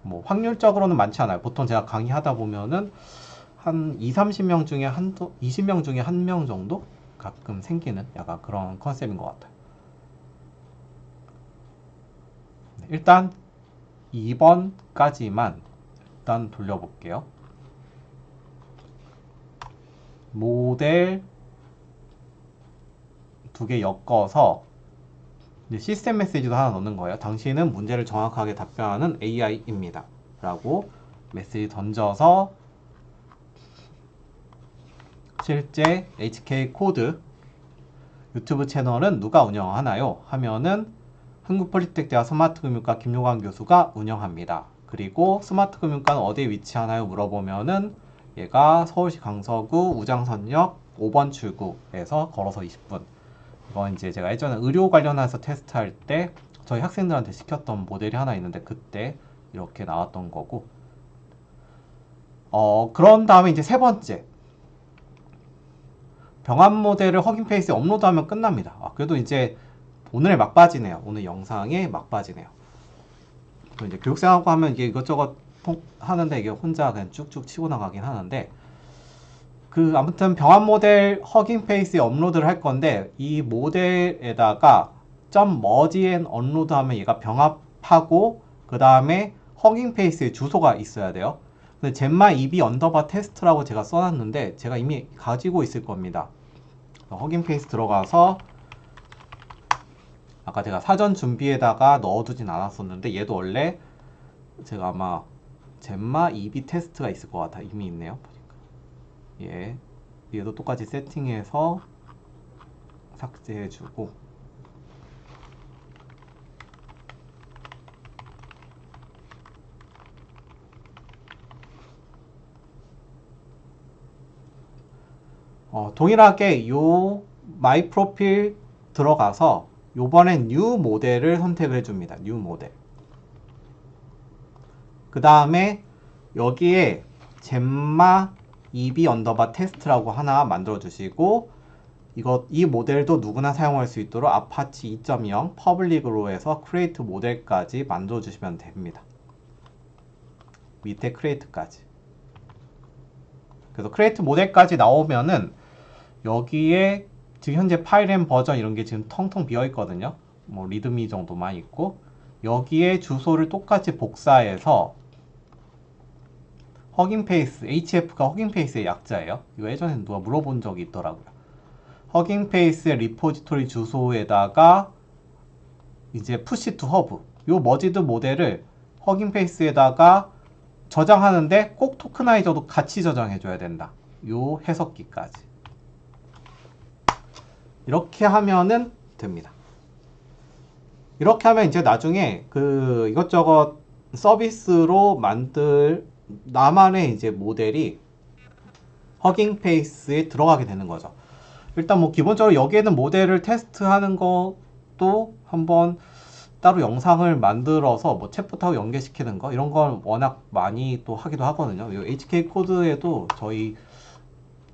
A: 뭐 확률적으로는 많지 않아요. 보통 제가 강의하다 보면은 한 2, 30명 중에 20명 중에 1명 정도 가끔 생기는 약간 그런 컨셉인 것 같아요. 일단 2번까지만 일단 돌려볼게요. 모델 2개 엮어서 시스템 메시지도 하나 넣는 거예요. 당신은 문제를 정확하게 답변하는 AI입니다. 라고 메시지 던져서 실제 HK 코드 유튜브 채널은 누가 운영하나요? 하면은 한국폴리텍대학 스마트금융과 김용환 교수가 운영합니다. 그리고 스마트금융과는 어디에 위치하나요? 물어보면은 얘가 서울시 강서구 우장선역 5번 출구에서 걸어서 20분. 이건 이제 제가 예전에 의료 관련해서 테스트할 때 저희 학생들한테 시켰던 모델이 하나 있는데 그때 이렇게 나왔던 거고. 그런 다음에 이제 세 번째. 병합 모델을 허깅 페이스에 업로드하면 끝납니다. 그래도 이제 오늘의 막바지네요. 오늘 영상의 막바지네요. 이제 교육생하고 하면 이게 이것저것 하는데 이게 혼자 그냥 쭉쭉 치고 나가긴 하는데 아무튼 병합 모델 허깅 페이스에 업로드를 할 건데 이 모델에다가 .merge and unload 하면 얘가 병합하고 그 다음에 허깅 페이스에 주소가 있어야 돼요. 근데 젠마 EB 언더바 테스트라고 제가 써놨는데 제가 이미 가지고 있을 겁니다. 허깅 페이스 들어가서 아까 제가 사전 준비에다가 넣어두진 않았었는데 얘도 원래 제가 아마 젠마 EB 테스트가 있을 것 같아. 이미 있네요. 얘도 똑같이 세팅해서 삭제해주고 동일하게 요 마이 프로필 들어가서 요번엔 뉴 모델을 선택을 해줍니다. 뉴 모델. 그 다음에 여기에 젠마 EB 언더바 테스트라고 하나 만들어 주시고 이 모델도 누구나 사용할 수 있도록 아파치 2.0 퍼블릭으로 해서 크리에이트 모델까지 만들어 주시면 됩니다. 밑에 크리에이트까지. 그래서 크리에이트 모델까지 나오면은 여기에 지금 현재 파일 앤 버전 이런 게 지금 텅텅 비어 있거든요. 뭐 리드미 정도만 있고 여기에 주소를 똑같이 복사해서 허깅 페이스, HF가 허깅 페이스의 약자예요. 이거 예전에 누가 물어본 적이 있더라고요. 허깅 페이스의 리포지토리 주소에다가 이제 푸시 투 허브 요 머지드 모델을 허깅 페이스에다가 저장하는데 꼭 토크나이저도 같이 저장해줘야 된다. 요 해석기까지. 이렇게 하면은 됩니다. 이렇게 하면 이제 나중에 이것저것 서비스로 만들 나만의 이제 모델이 허깅 페이스에 들어가게 되는 거죠. 일단 뭐 기본적으로 여기에는 모델을 테스트하는 것도 한번 따로 영상을 만들어서 뭐 챗봇하고 연계시키는 거 이런 건 워낙 많이 또 하기도 하거든요. 이 HK 코드에도 저희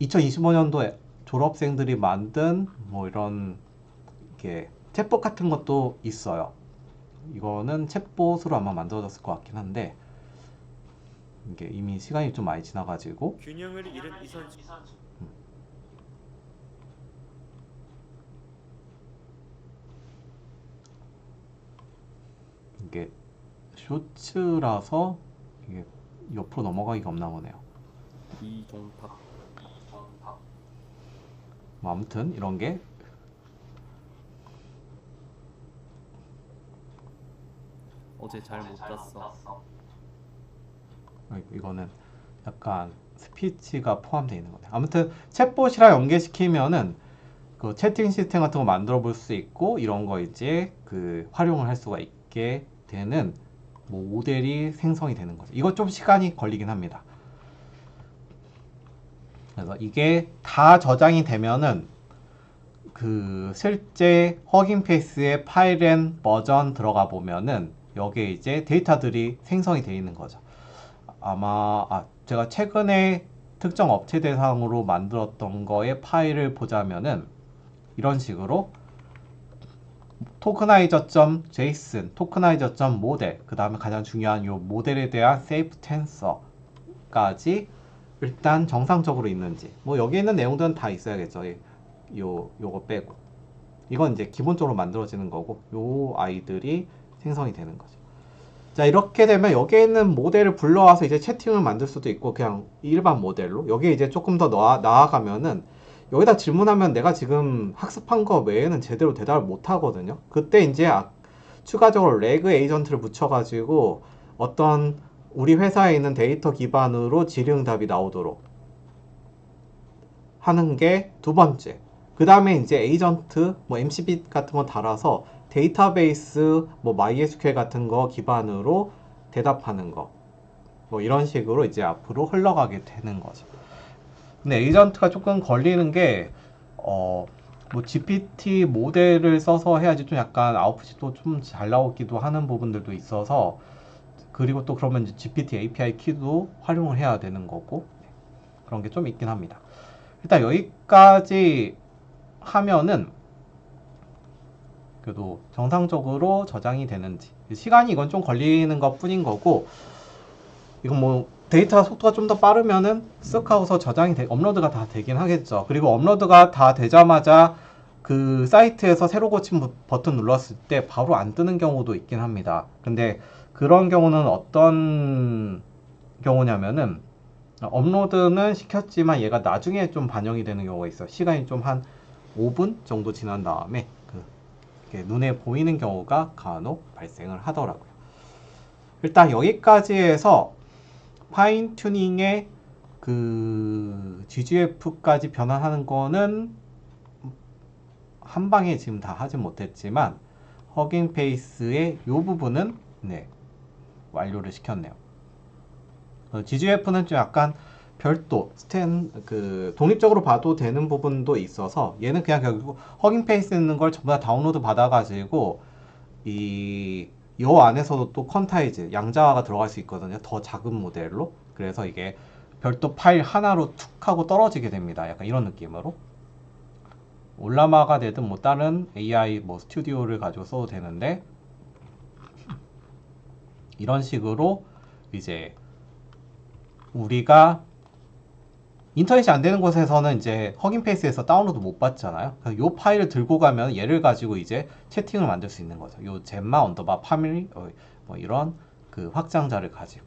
A: 2025년도에 졸업생들이 만든 뭐 이런 이렇게 챗봇 같은 것도 있어요. 이거는 챗봇으로 아마 만들어졌을 것 같긴 한데 이게 이미 시간이 좀 많이 지나가지고
B: 균형을 잃은 이 선수.
A: 이게 쇼츠라서 이게 옆으로 넘어가기가 없나 보네요.
B: 이종박.
A: 뭐 아무튼 이런 게
B: 어제 잘 못 잤어.
A: 이거는 약간 스피치가 포함되어 있는 거네요. 아무튼 챗봇이랑 연계시키면은 그 채팅 시스템 같은 거 만들어 볼 수 있고 이런 거 이제 활용을 할 수가 있게 되는 모델이 생성이 되는 거죠. 이거 좀 시간이 걸리긴 합니다. 그래서 이게 다 저장이 되면은 실제 허깅 페이스의 파일 앤 버전 들어가 보면은 여기에 이제 데이터들이 생성이 되어 있는 거죠. 아마 제가 최근에 특정 업체 대상으로 만들었던 거의 파일을 보자면은 이런 식으로 토크나이저.json, 토크나이저.model, 그 다음에 가장 중요한 이 모델에 대한 safe tensor까지 일단 정상적으로 있는지 뭐 여기 있는 내용들은 다 있어야겠죠. 요거 빼고 이건 이제 기본적으로 만들어지는 거고 요 아이들이 생성이 되는 거죠. 자, 이렇게 되면 여기에 있는 모델을 불러와서 이제 채팅을 만들 수도 있고 그냥 일반 모델로 여기에 이제 조금 더 나아가면은 여기다 질문하면 내가 지금 학습한 거 외에는 제대로 대답을 못 하거든요. 그때 이제 추가적으로 레그 에이전트를 붙여가지고 어떤 우리 회사에 있는 데이터 기반으로 질의응답이 나오도록 하는 게 두 번째. 그 다음에 이제 에이전트, 뭐 MCP 같은 거 달아서 데이터베이스, 뭐 MySQL 같은 거 기반으로 대답하는 거. 뭐 이런 식으로 이제 앞으로 흘러가게 되는 거죠. 근데 에이전트가 조금 걸리는 게, 뭐 GPT 모델을 써서 해야지 좀 약간 아웃풋이 또 좀 잘 나오기도 하는 부분들도 있어서, 그리고 또 그러면 이제 GPT API 키도 활용을 해야 되는 거고, 그런 게 좀 있긴 합니다. 일단 여기까지 하면은 그래도 정상적으로 저장이 되는지, 시간이 이건 좀 걸리는 것 뿐인 거고, 이건 뭐 데이터 속도가 좀 더 빠르면은 쓱 하고서 업로드가 다 되긴 하겠죠. 그리고 업로드가 다 되자마자 그 사이트에서 새로 고친 버튼 눌렀을 때 바로 안 뜨는 경우도 있긴 합니다. 근데 그런 경우는 어떤 경우냐면은 업로드는 시켰지만 얘가 나중에 좀 반영이 되는 경우가 있어요. 시간이 좀 한 5분 정도 지난 다음에 이렇게 눈에 보이는 경우가 간혹 발생을 하더라고요. 일단 여기까지 해서 파인 튜닝의 그 GGF까지 변환하는 거는 한 방에 지금 다 하진 못했지만 허깅 페이스의 이 부분은 네, 완료를 시켰네요. GGF는 좀 약간 별도 독립적으로 봐도 되는 부분도 있어서 얘는 그냥 결국 허깅 페이스 있는 걸 전부 다 다운로드 받아가지고 요 안에서도 또 퀀타이즈 양자화가 들어갈 수 있거든요. 더 작은 모델로. 그래서 이게 별도 파일 하나로 툭 하고 떨어지게 됩니다. 약간 이런 느낌으로. 올라마가 되든 뭐 다른 AI 뭐 스튜디오를 가지고 써도 되는데 이런 식으로 이제 우리가 인터넷이 안 되는 곳에서는 이제 허깅 페이스에서 다운로드 못 받잖아요. 그래서 요 파일을 들고 가면 얘를 가지고 이제 채팅을 만들 수 있는 거죠. 요 젠마 언더바 파밀리 뭐 이런 그 확장자를 가지고.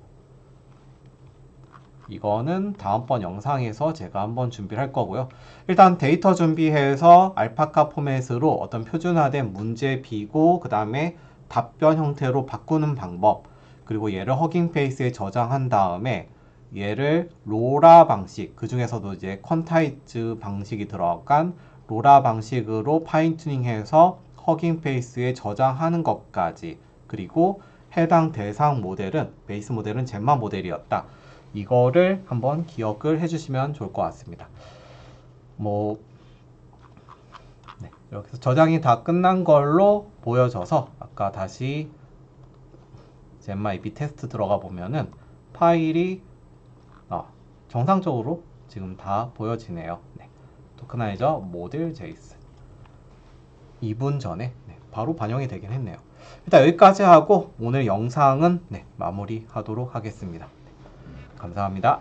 A: 이거는 다음번 영상에서 제가 한번 준비를 할 거고요. 일단 데이터 준비해서 알파카 포맷으로 어떤 표준화된 문제 비고 그 다음에 답변 형태로 바꾸는 방법, 그리고 얘를 허깅 페이스에 저장한 다음에 얘를 로라 방식, 그 중에서도 이제 퀀타이즈 방식이 들어간 로라 방식으로 파인 튜닝해서 허깅 페이스에 저장하는 것까지, 그리고 해당 대상 모델은 베이스 모델은 젠마 모델이었다. 이거를 한번 기억을 해주시면 좋을 것 같습니다. 네, 이렇게 해서 저장이 다 끝난 걸로 보여져서 아까 다시 젠마 AP 테스트 들어가 보면은 파일이 정상적으로 지금 다 보여지네요. 네, 토크나이저 모델 제이슨 2분 전에 바로 반영이 되긴 했네요. 일단 여기까지 하고 오늘 영상은 마무리하도록 하겠습니다. 감사합니다.